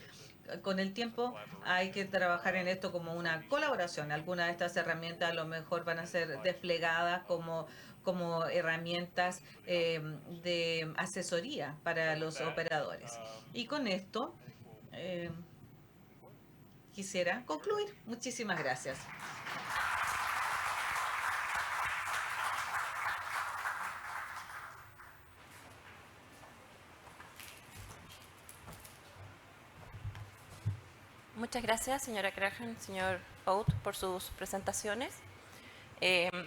Con el tiempo hay que trabajar en esto como una colaboración. Algunas de estas herramientas a lo mejor van a ser desplegadas como herramientas de asesoría para los operadores. Y con esto quisiera concluir. Muchísimas gracias.
Muchas gracias, señora Crahan, señor Out, por sus presentaciones.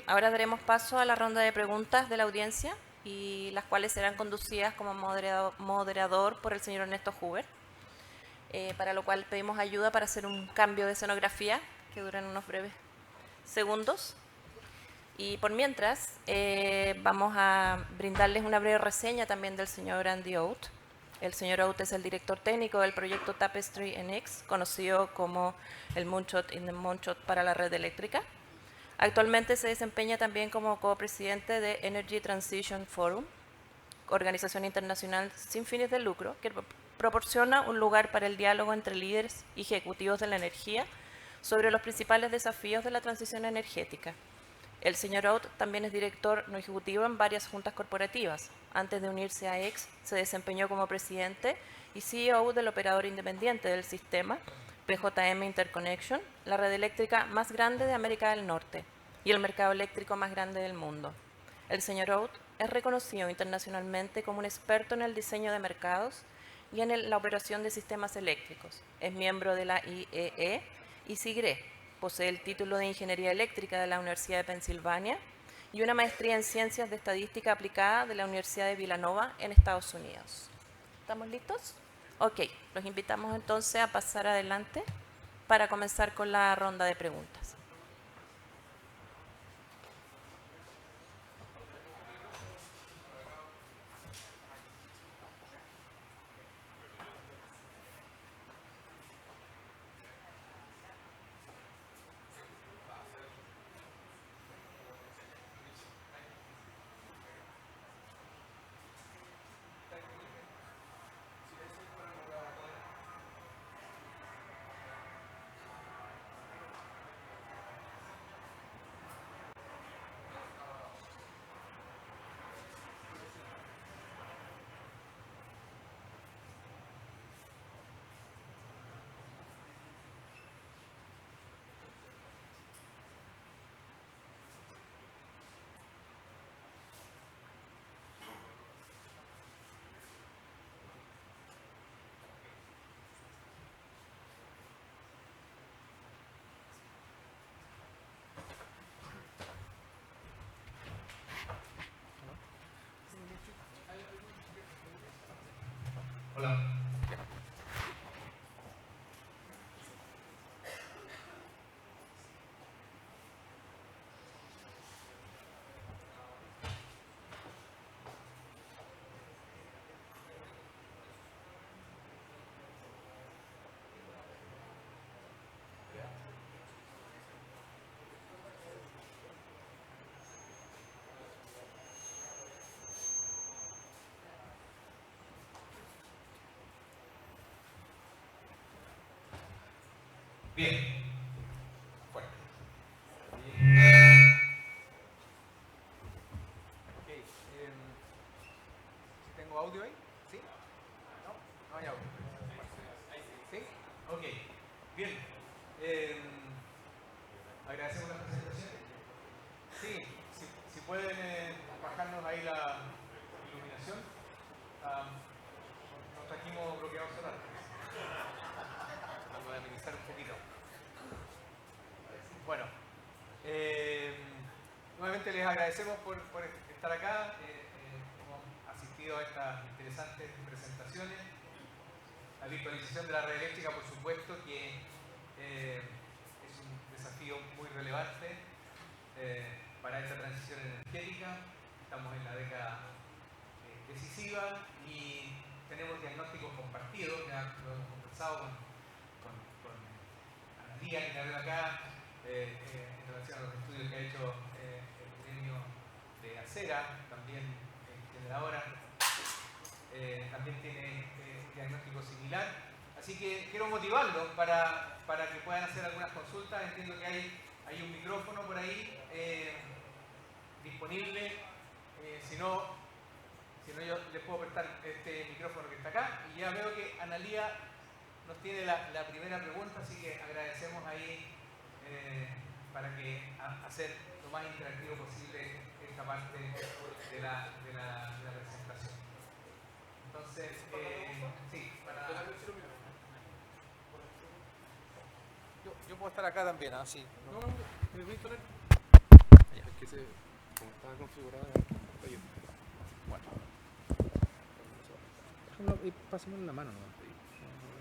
Ahora daremos paso a la ronda de preguntas de la audiencia, y las cuales serán conducidas como moderador por el señor Ernesto Huber, para lo cual pedimos ayuda para hacer un cambio de escenografía que duran unos breves segundos. Y por mientras, vamos a brindarles una breve reseña también del señor Andy Out. El señor Out es el director técnico del proyecto Tapestry NX, conocido como el Moonshot in the Moonshot para la red eléctrica. Actualmente se desempeña también como copresidente de Energy Transition Forum, organización internacional sin fines de lucro que proporciona un lugar para el diálogo entre líderes y ejecutivos de la energía sobre los principales desafíos de la transición energética. El señor Out también es director no ejecutivo en varias juntas corporativas. Antes de unirse a X, se desempeñó como presidente y CEO del operador independiente del sistema, PJM Interconnection, la red eléctrica más grande de América del Norte y el mercado eléctrico más grande del mundo. El señor Out es reconocido internacionalmente como un experto en el diseño de mercados y en la operación de sistemas eléctricos. Es miembro de la IEE y SIGRE. Posee el título de Ingeniería Eléctrica de la Universidad de Pensilvania y una maestría en Ciencias de Estadística Aplicada de la Universidad de Villanova en Estados Unidos. ¿Estamos listos? Ok, los invitamos entonces a pasar adelante para comenzar con la ronda de preguntas.
Bien. Fuerte. Ok. ¿Tengo audio ahí? ¿Sí? ¿No? No hay audio. ¿Sí? Ok. Bien. Agradecemos la presentación. Sí, si pueden bajarnos ahí la iluminación. Nos trajimos bloqueador solar. Vamos a minimizar un poquito. Bueno, nuevamente les agradecemos por estar acá. Hemos asistido a estas interesantes presentaciones. La virtualización de la red eléctrica, por supuesto, que es un desafío muy relevante para esta transición energética. Estamos en la década decisiva y tenemos diagnósticos compartidos. Ya lo hemos conversado con Analía, que la veo acá, en relación a los estudios que ha hecho el gremio de Acera, también generadora. También tiene un diagnóstico similar. Así que quiero motivarlos para que puedan hacer algunas consultas. Entiendo que hay un micrófono por ahí disponible. Si no, yo les puedo prestar este micrófono que está acá. Y ya veo que Analía nos tiene la primera pregunta, así que agradecemos ahí para que hacer lo más interactivo posible esta parte de la presentación. Entonces, sí, para... Yo puedo estar acá también, ¿ah? Sí. No, ¿me voy a poner? Es que como estaba configurada, yo. Bueno. Pásamelo en la mano, ¿no?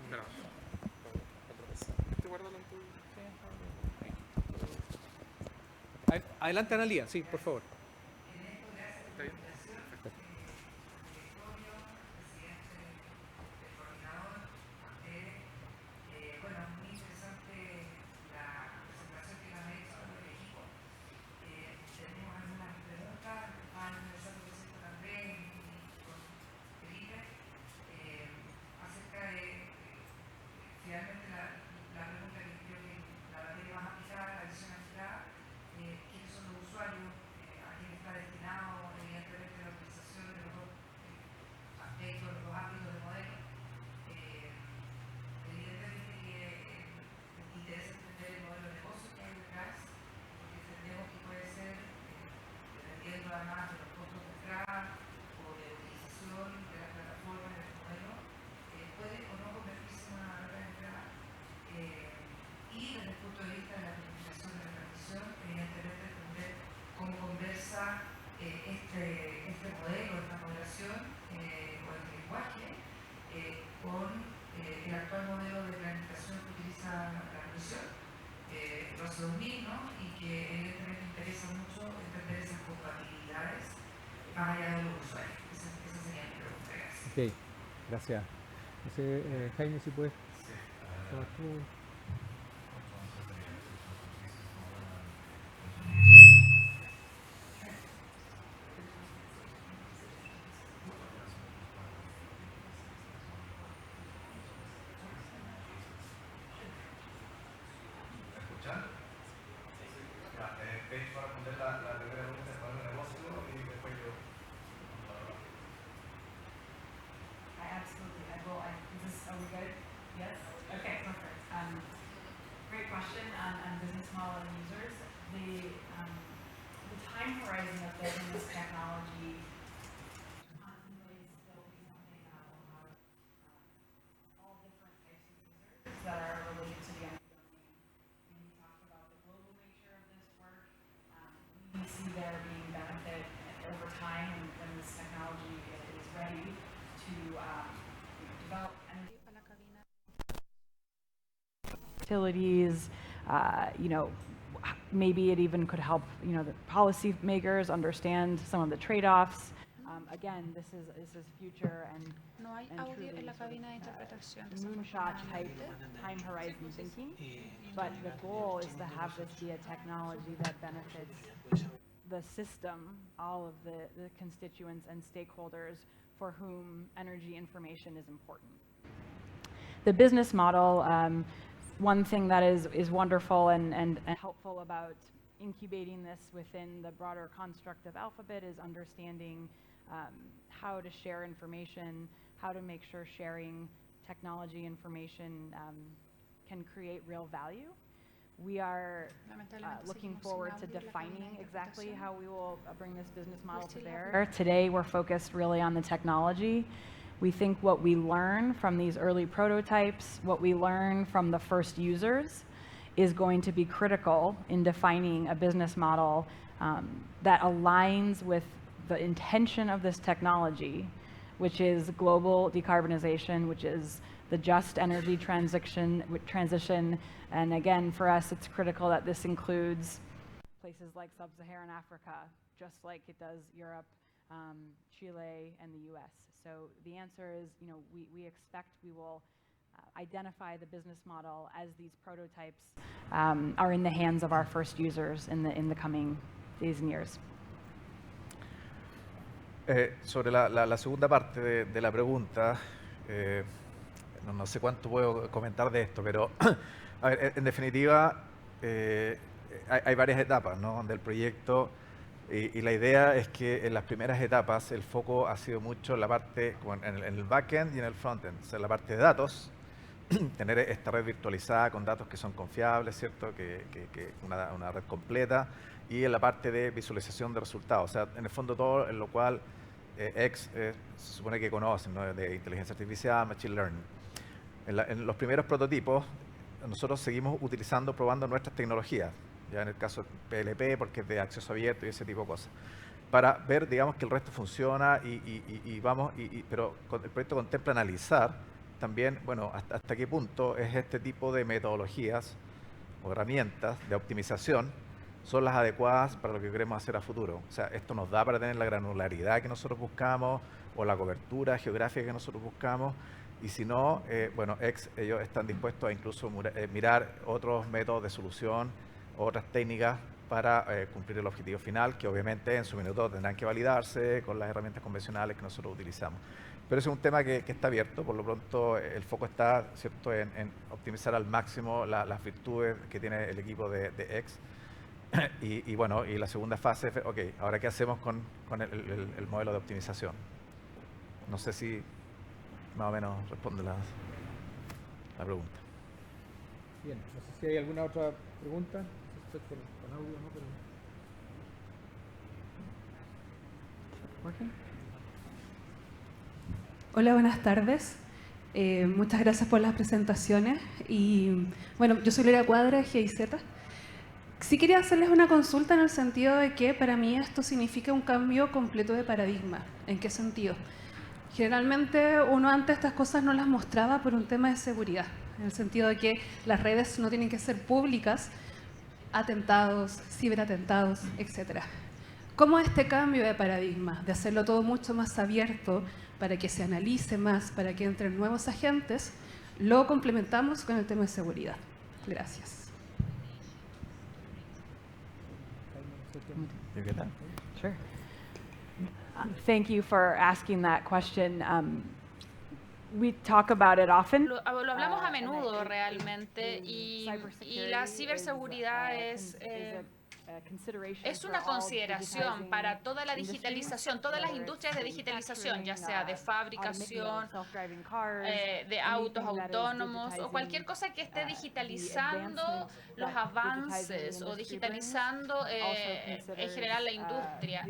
Claro. ¿Te guardas en tu...? Adelante, Analía, sí, por favor. ¿Está bien? Perfecto. Ok, gracias. Jaime, si puedes.
Para responder la primera pregunta del modelo de negocio y después yo.
Absolutely. Are we good? Yes? Okay, perfect. Great question on business model and users. The time horizon of building this technology contemplates building something that will have all different types of users that are related to the energy domain. And we talked about the global nature of this work. We see there being benefit over time when this technology is ready to develop energy utilities, maybe it even could help, the policymakers understand some of the trade-offs. Again, this is future and
No hay
and
audio
truly
en la
sort of,
cabina de interpretación.
moonshot type time horizon thinking, but the goal is to have this be a technology that benefits the system, all of the constituents and stakeholders for whom energy information is important. The business model one thing that is wonderful and helpful about incubating this within the broader construct of Alphabet is understanding how to share information, how to make sure sharing technology information can create real value. We are looking forward to defining exactly how we will bring this business model to bear. Today, we're focused really on the technology. We think what we learn from these early prototypes, what we learn from the first users, is going to be critical in defining a business model that aligns with the intention of this technology, which is global decarbonization, which is the just energy transition. And again, for us, it's critical that this includes places like sub-Saharan Africa, just like it does Europe, Chile, and the US. So the answer is, we expect we will identify the business model as these prototypes are in the hands of our first users in the coming days and years.
Sobre la segunda parte de la pregunta, no sé cuánto puedo comentar de esto, pero a ver, en definitiva hay varias etapas, ¿no?, del proyecto y la idea es que en las primeras etapas el foco ha sido mucho en la parte, en el backend y en el frontend, o sea, en la parte de datos, tener esta red virtualizada con datos que son confiables, ¿cierto?, que una red completa, y en la parte de visualización de resultados, o sea, en el fondo todo en lo cual X se supone que conocen, ¿no?, de inteligencia artificial, machine learning. En los primeros prototipos nosotros seguimos probando nuestras tecnologías, ya en el caso de PLP porque es de acceso abierto y ese tipo de cosas, para ver, digamos, que el resto funciona pero el proyecto contempla analizar también, bueno, hasta qué punto es este tipo de metodologías o herramientas de optimización son las adecuadas para lo que queremos hacer a futuro. O sea, esto nos da para tener la granularidad que nosotros buscamos o la cobertura geográfica que nosotros buscamos, y si no, bueno, ellos están dispuestos a incluso mirar otros métodos de solución, otras técnicas para cumplir el objetivo final, que obviamente en su minuto tendrán que validarse con las herramientas convencionales que nosotros utilizamos. Pero ese es un tema que está abierto. Por lo pronto el foco está, ¿cierto?, en optimizar al máximo las virtudes que tiene el equipo de X. Y bueno, y la segunda fase es, ok, ahora qué hacemos con el modelo de optimización. No sé si más o menos responde la pregunta.
Bien, no sé si hay alguna otra pregunta. Esto es con audio, ¿no? Pero...
Hola, buenas tardes. Muchas gracias por las presentaciones. Y bueno, yo soy Lorea Cuadra, de GIZ. Sí quería hacerles una consulta en el sentido de que para mí esto significa un cambio completo de paradigma. ¿En qué sentido? Generalmente uno antes estas cosas no las mostraba por un tema de seguridad, en el sentido de que las redes no tienen que ser públicas, atentados, ciberatentados, etc. ¿Cómo este cambio de paradigma, de hacerlo todo mucho más abierto para que se analice más, para que entren nuevos agentes, lo complementamos con el tema de seguridad? Gracias.
Sure. Thank you for asking that question. We talk about it often.
Lo hablamos a menudo realmente y la ciberseguridad es una consideración para toda la digitalización, todas las industrias de digitalización, ya sea de fabricación, de autos autónomos o cualquier cosa que esté digitalizando los avances o digitalizando en general la industria.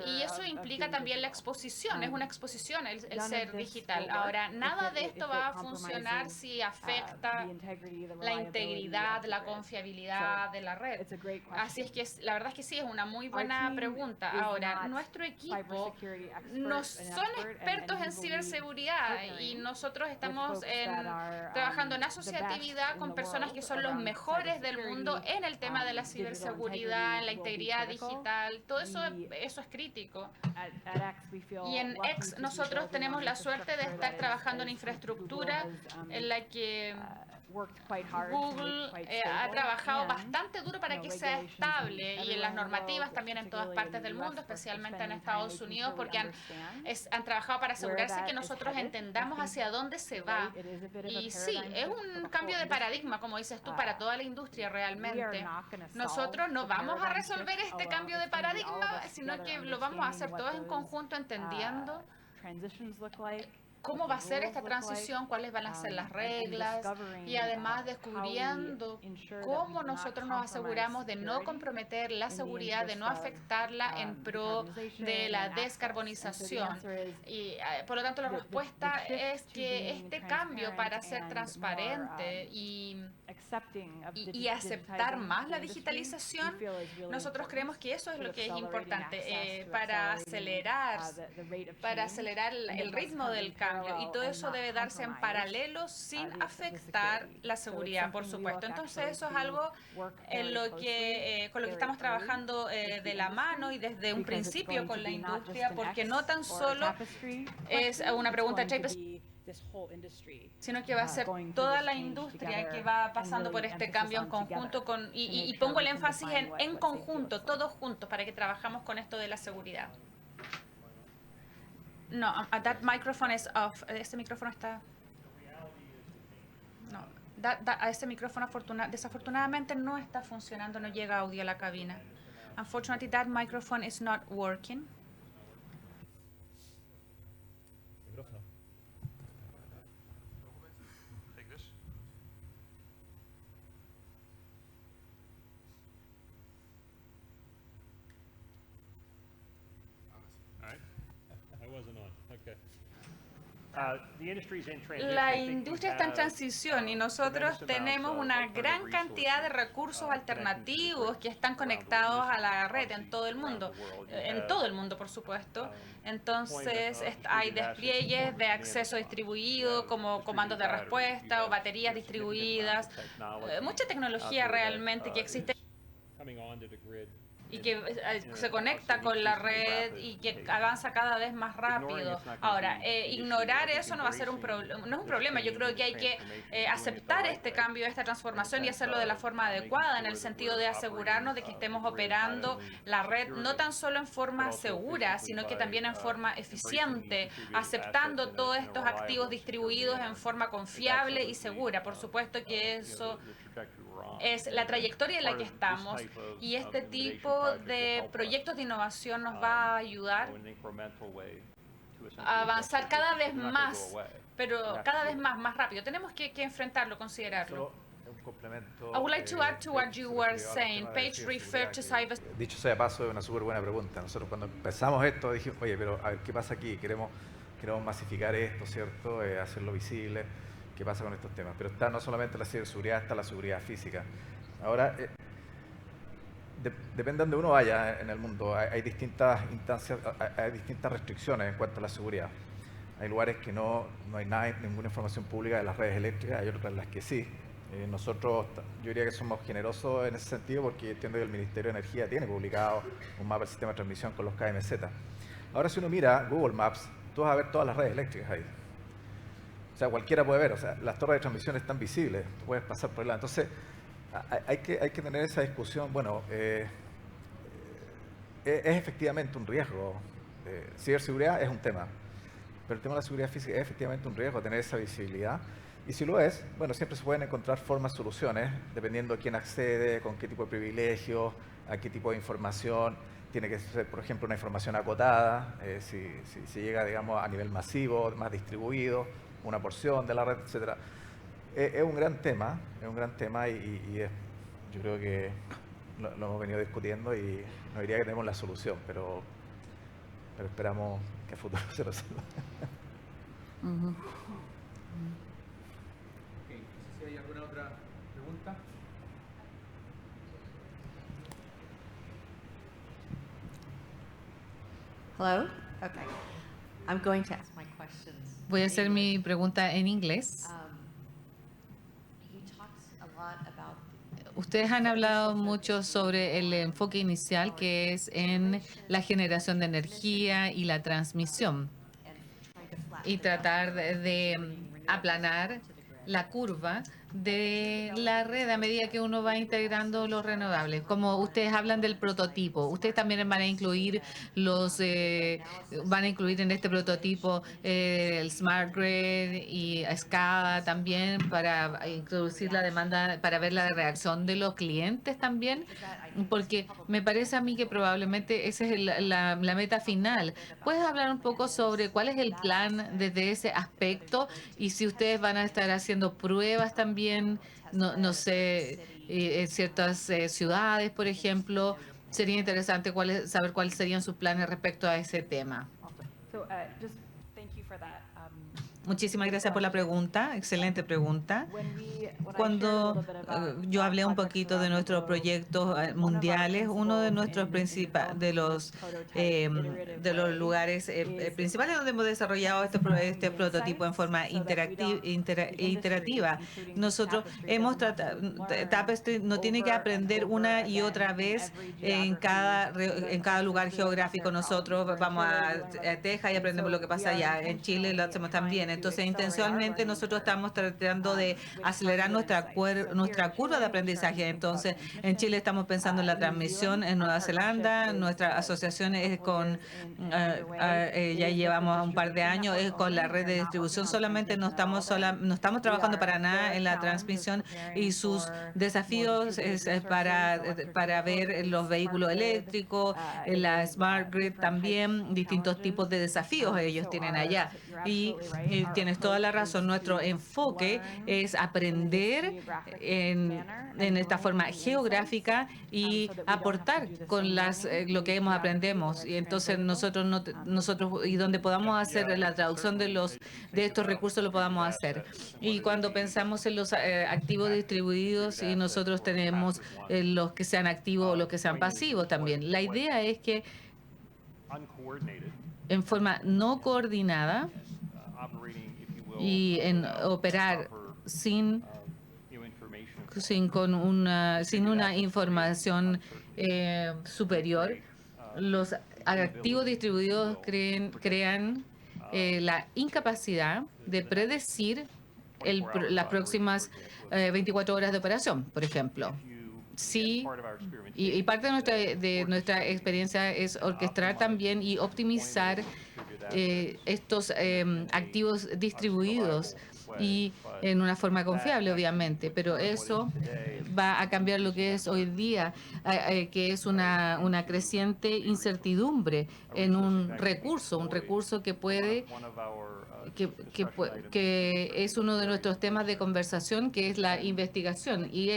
Y eso implica también la exposición, es una exposición el ser digital. Ahora, nada de esto va a funcionar si afecta la integridad, la confiabilidad de la red. Así es que la verdad es que sí, es una muy buena pregunta. Ahora, nuestro equipo no son expertos en ciberseguridad y nosotros estamos trabajando en asociatividad con personas que son los mejores del mundo en el tema de la ciberseguridad, en la integridad digital. Todo eso es crítico. Y en X nosotros tenemos la suerte de estar trabajando en infraestructura en la que Google ha trabajado bastante duro para que sea estable y en las normativas también en todas partes del mundo, especialmente en Estados Unidos, porque han trabajado para asegurarse que nosotros entendamos hacia dónde se va. Y sí, es un cambio de paradigma, como dices tú, para toda la industria realmente. Nosotros no vamos a resolver este cambio de paradigma, sino que lo vamos a hacer todos en conjunto, entendiendo cómo va a ser esta transición, cuáles van a ser las reglas y además descubriendo cómo nosotros nos aseguramos de no comprometer la seguridad, de no afectarla en pro de la descarbonización. Y por lo tanto la respuesta es que este cambio para ser transparente y aceptar más la digitalización, nosotros creemos que eso es lo que es importante para acelerar el ritmo del cambio. Y todo eso debe darse en paralelo sin afectar la seguridad, por supuesto. Entonces eso es algo en con lo que estamos trabajando de la mano y desde un principio con la industria, porque no tan solo es una pregunta de Tapestry, sino que va a ser toda la industria que va pasando por este cambio en conjunto y pongo el énfasis en conjunto, todos juntos, para que trabajamos con esto de la seguridad. No, that microphone is off. Este micrófono está... No, este micrófono desafortunadamente no está funcionando, no llega audio a la cabina. Unfortunately, that microphone is not working. La industria está en transición y nosotros tenemos una gran cantidad de recursos alternativos que están conectados a la red en todo el mundo, por supuesto. Entonces hay despliegues de acceso distribuido como comandos de respuesta o baterías distribuidas, mucha tecnología realmente que existe y que se conecta con la red y que avanza cada vez más rápido. Ahora, ignorar eso no va a ser no es un problema. Yo creo que hay que aceptar este cambio, esta transformación y hacerlo de la forma adecuada, en el sentido de asegurarnos de que estemos operando la red no tan solo en forma segura, sino que también en forma eficiente, aceptando todos estos activos distribuidos en forma confiable y segura. Por supuesto que eso es la trayectoria en la que estamos y este tipo de proyectos de innovación nos va a ayudar a avanzar cada vez más, pero cada vez más rápido. Tenemos que enfrentarlo, considerarlo. I would like to add to what you were saying. Paige referred to cyber.
Dicho sea de paso, es una súper buena pregunta. Nosotros cuando empezamos esto dijimos, oye, pero a ver, ¿qué pasa aquí? Queremos masificar esto, ¿cierto? Hacerlo visible. ¿Qué pasa con estos temas? Pero está no solamente la ciberseguridad, está la seguridad física. Ahora, depende de donde uno vaya en el mundo, hay distintas instancias, hay distintas restricciones en cuanto a la seguridad. Hay lugares que no hay ninguna información pública de las redes eléctricas, hay otras en las que sí. Nosotros, yo diría que somos generosos en ese sentido porque entiendo que el Ministerio de Energía tiene publicado un mapa del sistema de transmisión con los KMZ. Ahora, si uno mira Google Maps, tú vas a ver todas las redes eléctricas ahí. O sea, cualquiera puede ver, o sea, las torres de transmisión están visibles, tú puedes pasar por el lado. Entonces, hay que tener esa discusión. Bueno, es efectivamente un riesgo. Ciberseguridad es un tema, pero el tema de la seguridad física es efectivamente un riesgo, tener esa visibilidad. Y si lo es, bueno, siempre se pueden encontrar formas, soluciones, dependiendo de quién accede, con qué tipo de privilegios, a qué tipo de información. Tiene que ser, por ejemplo, una información acotada, si llega, digamos, a nivel masivo, más distribuido, una porción de la red, etcétera. Es un gran tema, y yo creo que lo hemos venido discutiendo y no diría que tenemos la solución, pero esperamos que a futuro se resuelva.
Si hay alguna otra pregunta.
Hello? Okay. I'm going to ask my questions.
Voy a hacer mi pregunta en inglés.
You talked a lot about
Ustedes han hablado mucho sobre el enfoque inicial, que es en la generación de energía y la transmisión, y tratar de aplanar la curva de la red a medida que uno va integrando los renovables. Como ustedes hablan del prototipo, ustedes también van a incluir en este prototipo el Smart Grid y SCADA también para introducir la demanda, para ver la reacción de los clientes también, porque me parece a mí que probablemente esa es la meta final. ¿Puedes hablar un poco sobre cuál es el plan desde ese aspecto y si ustedes van a estar haciendo pruebas también, no sé, en ciertas ciudades, por ejemplo? Sería interesante saber cuáles serían sus planes respecto a ese tema.
So, just thank you for that.
Muchísimas gracias por la pregunta, excelente pregunta. Cuando yo hablé un poquito de nuestros proyectos mundiales, uno de nuestros de los lugares principales donde hemos desarrollado este prototipo en forma iterativa, nosotros hemos tratado, Tapestry no tiene que aprender una y otra vez en cada lugar geográfico. Nosotros vamos a Texas y aprendemos lo que pasa allá. En Chile lo hacemos también. Entonces, intencionalmente nosotros estamos tratando de acelerar nuestra curva de aprendizaje. Entonces, en Chile estamos pensando en la transmisión, en Nueva Zelanda, nuestra asociación es ya llevamos un par de años, es con la red de distribución solamente, no estamos trabajando para nada en la transmisión y sus desafíos es para ver los vehículos eléctricos, la Smart Grid también, distintos tipos de desafíos ellos tienen allá. Y tienes toda la razón, nuestro enfoque es aprender en esta forma geográfica y aportar con lo que aprendemos. Y entonces nosotros y donde podamos hacer la traducción de estos recursos lo podamos hacer. Y cuando pensamos en los activos distribuidos, y nosotros tenemos los que sean activos o los que sean pasivos también. La idea es que en forma no coordinada y en operar sin una información superior, los activos distribuidos crean la incapacidad de predecir las próximas 24 horas de operación, por ejemplo. Sí, y parte de nuestra experiencia es orquestar también y optimizar estos activos distribuidos y en una forma confiable, obviamente, pero eso va a cambiar lo que es hoy día, que es una creciente incertidumbre en un recurso que es uno de nuestros temas de conversación, que es la investigación, y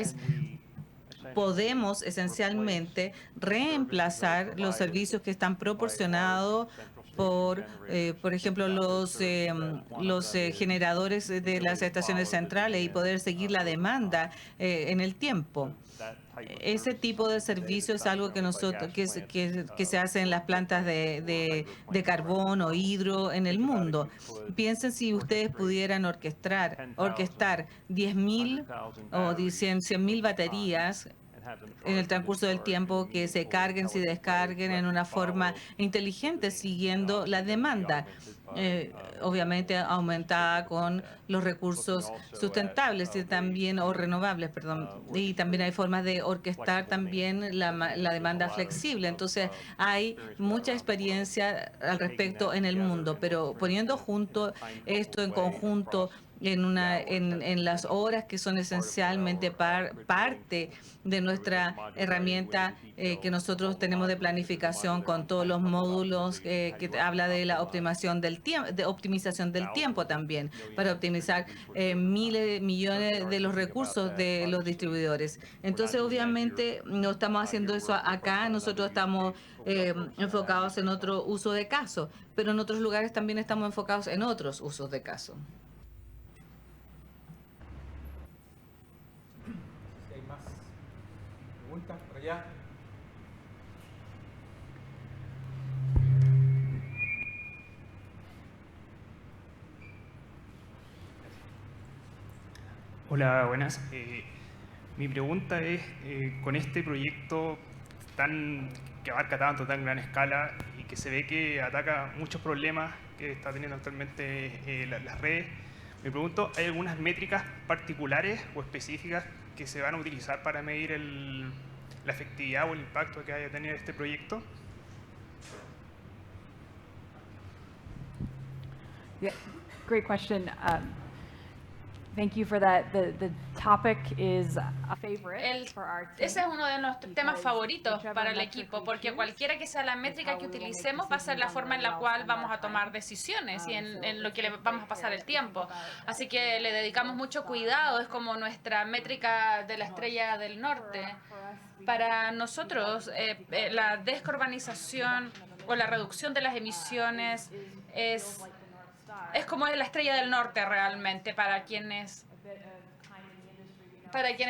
podemos esencialmente reemplazar los servicios que están proporcionados por ejemplo, los generadores de las estaciones centrales y poder seguir la demanda en el tiempo. Ese tipo de servicio es algo que se hace en las plantas de carbón o hidro en el mundo. Piensen si ustedes pudieran orquestar 10.000 o 100.000 baterías en el transcurso del tiempo, que se carguen y descarguen en una forma inteligente siguiendo la demanda, obviamente aumentada con los recursos sustentables y también o renovables, perdón. Y también hay formas de orquestar también la demanda flexible. Entonces hay mucha experiencia al respecto en el mundo, pero poniendo junto esto en conjunto en las horas que son esencialmente parte de nuestra herramienta que nosotros tenemos de planificación, con todos los módulos que habla de la optimización del tiempo también, para optimizar miles, millones de los recursos de los distribuidores. Entonces, obviamente, no estamos haciendo eso acá, nosotros estamos enfocados en otro uso de caso, pero en otros lugares también estamos enfocados en otros usos de caso.
Por allá.
Hola, buenas. Mi pregunta es, con este proyecto que abarca tan gran escala y que se ve que ataca muchos problemas que está teniendo actualmente las redes, Me pregunto, ¿hay algunas métricas particulares o específicas que se van a utilizar para medir la efectividad o el impacto que vaya a tener este proyecto?
Yeah, great question. Thank you for that. The topic is a favorite for our team.
Ese es uno de nuestros temas favoritos para el equipo, porque cualquiera que sea la métrica que utilicemos va a ser la forma en la cual vamos a tomar decisiones y en lo que le vamos a pasar el tiempo. Así que le dedicamos mucho cuidado, es como nuestra métrica de la estrella del norte. Para nosotros, la descarbonización o la reducción de las emisiones es como la estrella del norte realmente para quienes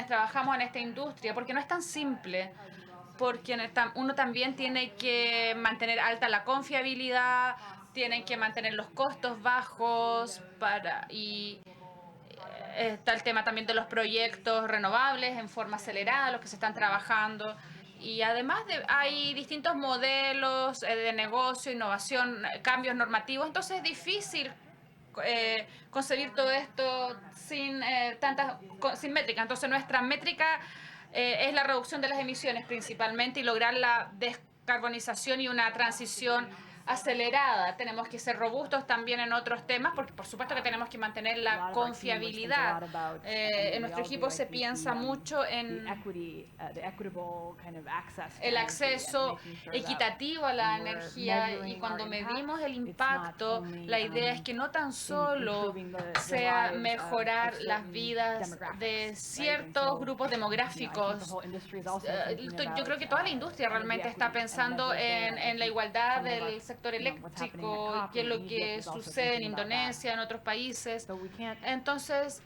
trabajamos en esta industria, porque no es tan simple, porque uno también tiene que mantener alta la confiabilidad, tienen que mantener los costos bajos y está el tema también de los proyectos renovables en forma acelerada, los que se están trabajando. Y además hay distintos modelos de negocio, innovación, cambios normativos, entonces es difícil concebir todo esto sin métrica. Entonces nuestra métrica es la reducción de las emisiones principalmente y lograr la descarbonización y una transición acelerada. Tenemos que ser robustos también en otros temas, porque por supuesto que tenemos que mantener la confiabilidad. En nuestro equipo se piensa mucho en el acceso equitativo a la energía, y cuando medimos el impacto, la idea es que no tan solo sea mejorar las vidas de ciertos grupos demográficos. Yo creo que toda la industria realmente está pensando en la igualdad del sector eléctrico y qué es lo que sucede en Indonesia, en otros países. Entonces,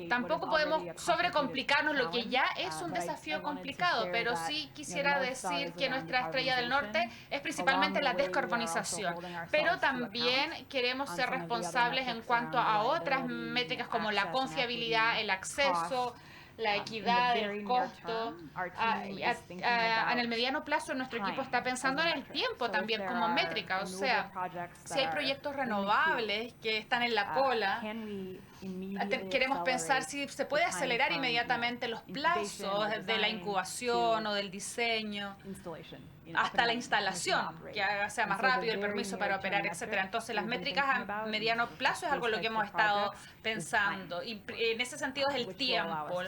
tampoco podemos sobrecomplicarnos lo que ya es un desafío complicado, pero sí quisiera decir que nuestra estrella del norte es principalmente la descarbonización, pero también queremos ser responsables en cuanto a otras métricas como la confiabilidad, el acceso, la equidad, el costo. En el mediano plazo, nuestro equipo está pensando en el tiempo también como métrica. O sea, si hay proyectos renovables que están en la cola, queremos pensar si se puede acelerar inmediatamente los plazos de la incubación o del diseño hasta la instalación, que sea más rápido el permiso para operar, etcétera. Entonces, las métricas a mediano plazo es algo en lo que hemos estado pensando. Y en ese sentido es el tiempo.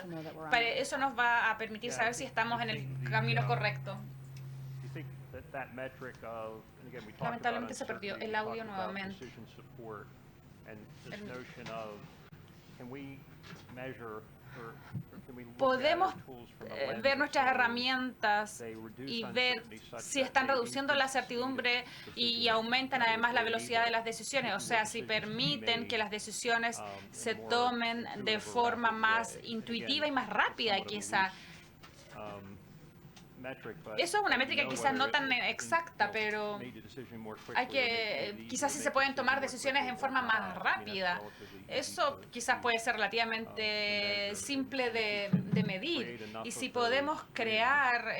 Eso nos va a permitir saber si estamos en el camino correcto. Lamentablemente se perdió el audio nuevamente. Podemos ver nuestras herramientas y ver si están reduciendo la certidumbre y aumentan además la velocidad de las decisiones, o sea, si permiten que las decisiones se tomen de forma más intuitiva y más rápida quizá. Eso es una métrica quizás no tan exacta, pero quizás sí se pueden tomar decisiones en forma más rápida. Eso quizás puede ser relativamente simple de medir. Y si podemos crear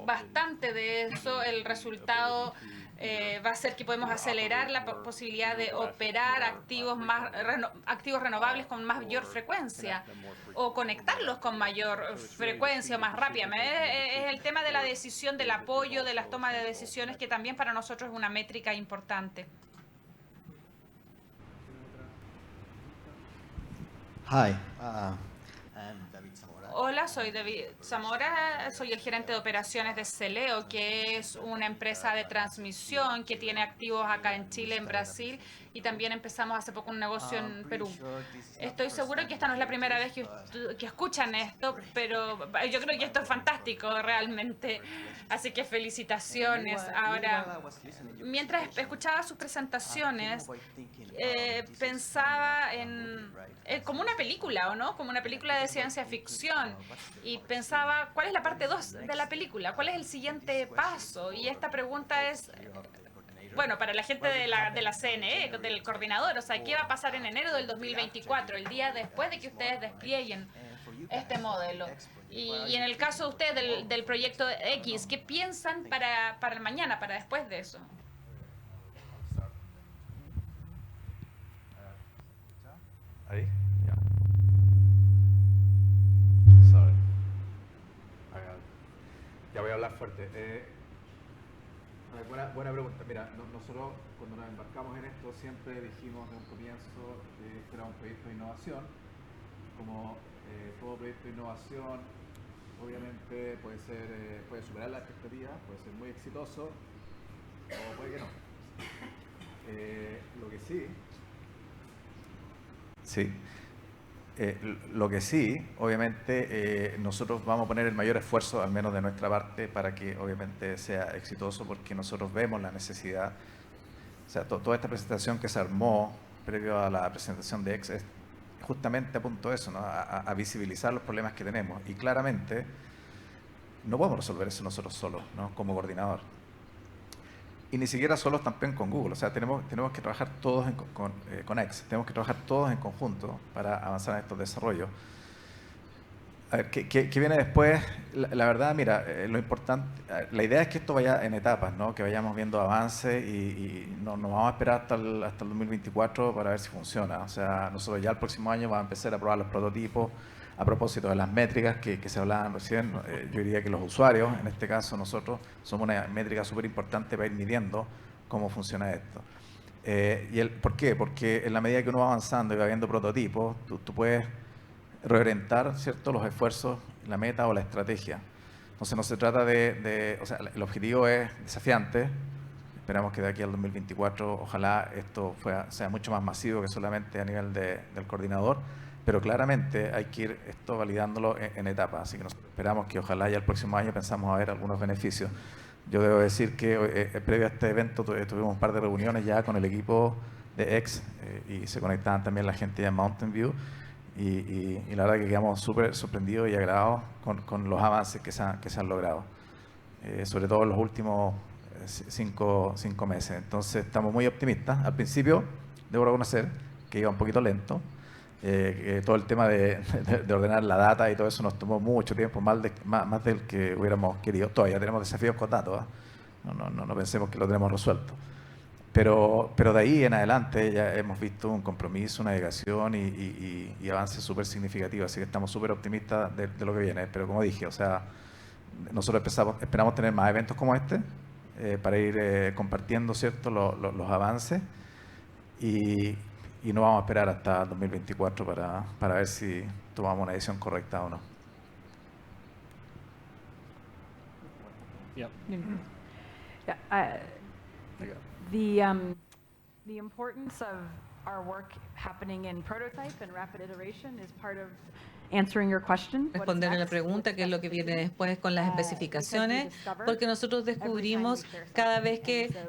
bastante de eso, el resultado va a ser que podemos acelerar la posibilidad de operar activos renovables con mayor frecuencia o conectarlos con mayor frecuencia o más rápida. Es el tema de la decisión, del apoyo, de las tomas de decisiones, que también para nosotros es una métrica importante.
Hi, I'm David Zamora.
Hola, soy David Zamora, soy el gerente de operaciones de Celeo, que es una empresa de transmisión que tiene activos acá en Chile, en Brasil, y también empezamos hace poco un negocio en Perú. Estoy seguro que esta no es la primera vez que escuchan esto, pero yo creo que esto es fantástico realmente, así que felicitaciones. Ahora, mientras escuchaba sus presentaciones, pensaba en como una película, ¿o no? Como una película de ciencia ficción, y pensaba, ¿cuál es la parte 2 de la película? ¿Cuál es el siguiente paso? Y esta pregunta es, bueno, para la gente de la CNE, del coordinador, o sea, ¿qué va a pasar en enero del 2024, el día después de que ustedes desplieguen este modelo? Y en el caso de ustedes del proyecto X, ¿qué piensan para el mañana, para después de eso?
parte. Buena pregunta. Mira, nosotros cuando nos embarcamos en esto siempre dijimos de un comienzo que este era un proyecto de innovación. Como todo proyecto de innovación, obviamente puede superar las expectativas, puede ser muy exitoso o puede que no. Lo que sí, obviamente nosotros vamos a poner el mayor esfuerzo, al menos de nuestra parte, para que obviamente sea exitoso, porque nosotros vemos la necesidad. O sea, toda esta presentación que se armó previo a la presentación de X es justamente apunto a eso, ¿no? A visibilizar los problemas que tenemos. Y claramente no podemos resolver eso nosotros solos, ¿no? Como coordinador. Y ni siquiera solos también con Google. O sea, tenemos que trabajar todos con X. Tenemos que trabajar todos en conjunto para avanzar en estos desarrollos. A ver, ¿qué viene después? La verdad, mira, lo importante, la idea es que esto vaya en etapas, ¿no? Que vayamos viendo avances y no vamos a esperar hasta el 2024 para ver si funciona. O sea, nosotros ya el próximo año vamos a empezar a probar los prototipos. A propósito de las métricas que se hablaban recién, yo diría que los usuarios, en este caso nosotros, somos una métrica súper importante para ir midiendo cómo funciona esto. ¿Por qué? Porque en la medida que uno va avanzando y va viendo prototipos, tú puedes reorientar, ¿cierto?, los esfuerzos, la meta o la estrategia. Entonces no se trata o sea, el objetivo es desafiante. Esperamos que de aquí al 2024 ojalá esto sea mucho más masivo que solamente a nivel del coordinador. Pero claramente hay que ir esto validándolo en etapas, así que nosotros esperamos que ojalá ya el próximo año pensamos a ver algunos beneficios. Yo debo decir que previo a este evento tuvimos un par de reuniones ya con el equipo de X y se conectaban también la gente de Mountain View y la verdad que quedamos súper sorprendidos y agradados con los avances que se han logrado, sobre todo en los últimos 5 meses. Entonces estamos muy optimistas. Al principio debo reconocer que iba un poquito lento. Todo el tema de ordenar la data y todo eso nos tomó mucho tiempo, más del que hubiéramos querido. Todavía tenemos desafíos con datos, ¿eh? No pensemos que lo tenemos resuelto. Pero de ahí en adelante ya hemos visto un compromiso, una dedicación y avances súper significativos, así que estamos súper optimistas de lo que viene. Pero como dije, o sea, nosotros esperamos tener más eventos como este para ir compartiendo, ¿cierto?, los avances y no vamos a esperar hasta 2024 para ver si tomamos una decisión correcta o no.
Yeah.
The importance of our work happening in prototype and rapid iteration is part of answering your question.
Responder a la pregunta, qué es lo que viene después con las especificaciones, porque nosotros descubrimos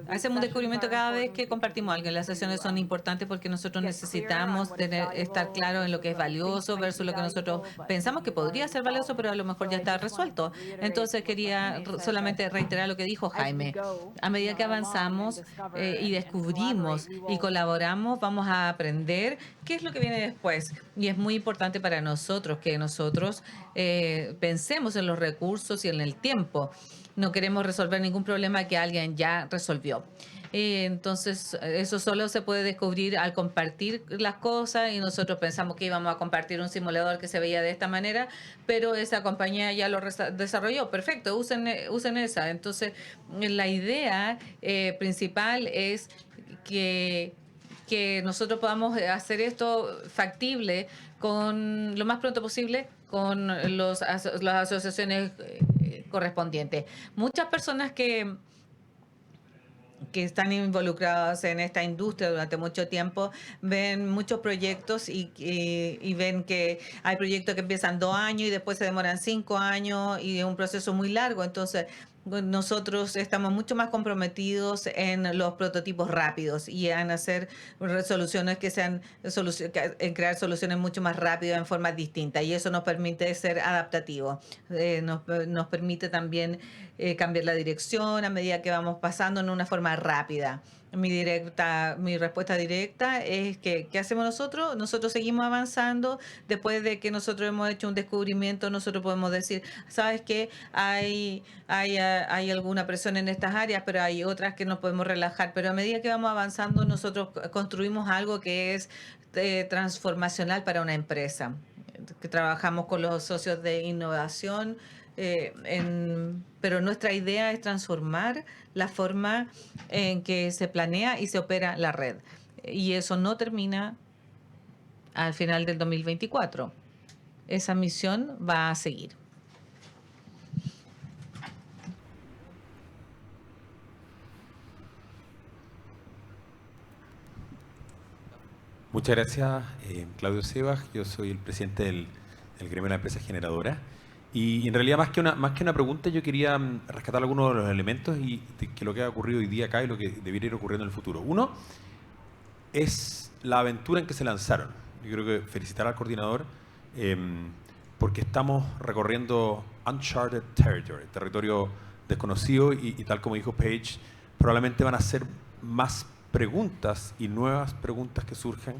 hacemos un descubrimiento cada vez que compartimos algo. Las sesiones son importantes porque nosotros necesitamos estar claros en lo que es valioso versus lo que nosotros pensamos que podría ser valioso, pero a lo mejor ya está resuelto. Entonces quería solamente reiterar lo que dijo Jaime. A medida que avanzamos y descubrimos y colaboramos, vamos a aprender qué es lo que viene después. Y es muy importante para nosotros que nosotros pensemos en los recursos y en el tiempo. No queremos resolver ningún problema que alguien ya resolvió. Entonces, eso solo se puede descubrir al compartir las cosas y nosotros pensamos que íbamos a compartir un simulador que se veía de esta manera, pero esa compañía ya lo desarrolló. Perfecto, usen esa. Entonces, la idea principal es que nosotros podamos hacer esto factible con lo más pronto posible con las asociaciones correspondientes. Muchas personas que están involucradas en esta industria durante mucho tiempo ven muchos proyectos y ven que hay proyectos que empiezan 2 años y después se demoran 5 años y es un proceso muy largo. Entonces, nosotros estamos mucho más comprometidos en los prototipos rápidos y en hacer soluciones en crear soluciones mucho más rápidas en formas distintas, y eso nos permite ser adaptativos. Nos permite también cambiar la dirección a medida que vamos pasando en una forma rápida. Mi respuesta directa es que ¿qué hacemos nosotros? Nosotros seguimos avanzando. Después de que nosotros hemos hecho un descubrimiento, nosotros podemos decir, ¿sabes qué? Hay alguna presión en estas áreas, pero hay otras que nos podemos relajar. Pero a medida que vamos avanzando, nosotros construimos algo que es transformacional para una empresa. Que trabajamos con los socios de innovación pero nuestra idea es transformar la forma en que se planea y se opera la red. Y eso no termina al final del 2024. Esa misión va a seguir.
Muchas gracias, Claudio Sebas. Yo soy el presidente del gremio de la empresa generadora. Y en realidad, más que una pregunta, yo quería rescatar algunos de los elementos y que lo que ha ocurrido hoy día acá y lo que debería ir ocurriendo en el futuro. Uno es la aventura en que se lanzaron. Yo creo que felicitar al coordinador porque estamos recorriendo uncharted territory, territorio desconocido y tal como dijo Paige, probablemente van a ser más preguntas y nuevas preguntas que surjan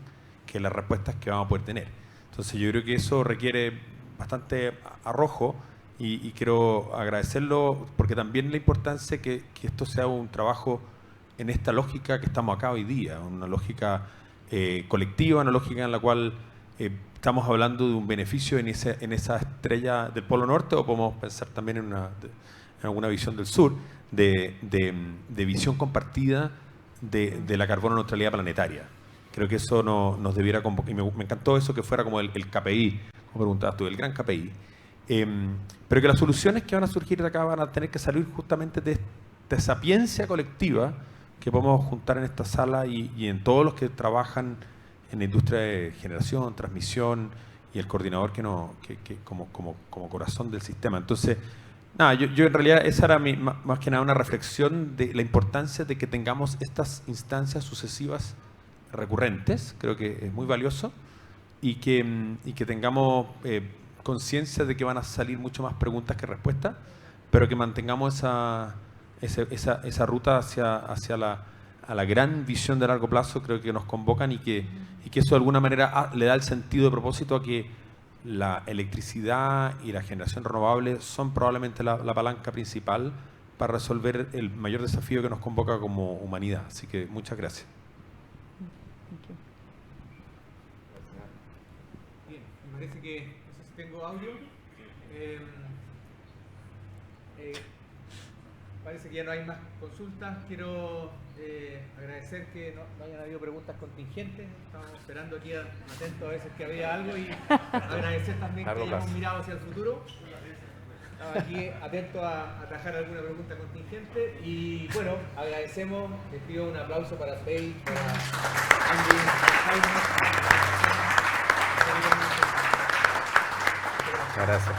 que las respuestas que vamos a poder tener. Entonces yo creo que eso requiere bastante arrojo y quiero agradecerlo porque también la importancia que esto sea un trabajo en esta lógica que estamos acá hoy día, una lógica colectiva, una lógica en la cual estamos hablando de un beneficio en esa estrella del Polo Norte, o podemos pensar también en alguna visión del sur, de visión compartida de la carbono neutralidad planetaria. Creo que eso nos debiera convocar, y me encantó eso que fuera como el KPI, como preguntabas tú, el gran KPI. Pero que las soluciones que van a surgir de acá van a tener que salir justamente de esta sapiencia colectiva que podemos juntar en esta sala y en todos los que trabajan en la industria de generación, transmisión y el coordinador que como corazón del sistema. Entonces, nada, yo en realidad esa era más que nada una reflexión de la importancia de que tengamos estas instancias sucesivas recurrentes. Creo que es muy valioso y que tengamos conciencia de que van a salir mucho más preguntas que respuestas, pero que mantengamos esa ruta hacia la gran visión de largo plazo. Creo que nos convocan y que eso de alguna manera le da el sentido de propósito a que la electricidad y la generación renovable son probablemente la palanca principal para resolver el mayor desafío que nos convoca como humanidad. Así que muchas gracias.
Bien, me parece que no sé si tengo audio. Parece que ya no hay más consultas. Quiero agradecer que no hayan habido preguntas contingentes. Estábamos esperando aquí atentos a veces que había algo y agradecer también que hayamos mirado hacia el futuro. Estaba aquí atento a atajar alguna pregunta contingente y bueno, agradecemos. Les pido un aplauso para Paige, para Andy,
Gracias.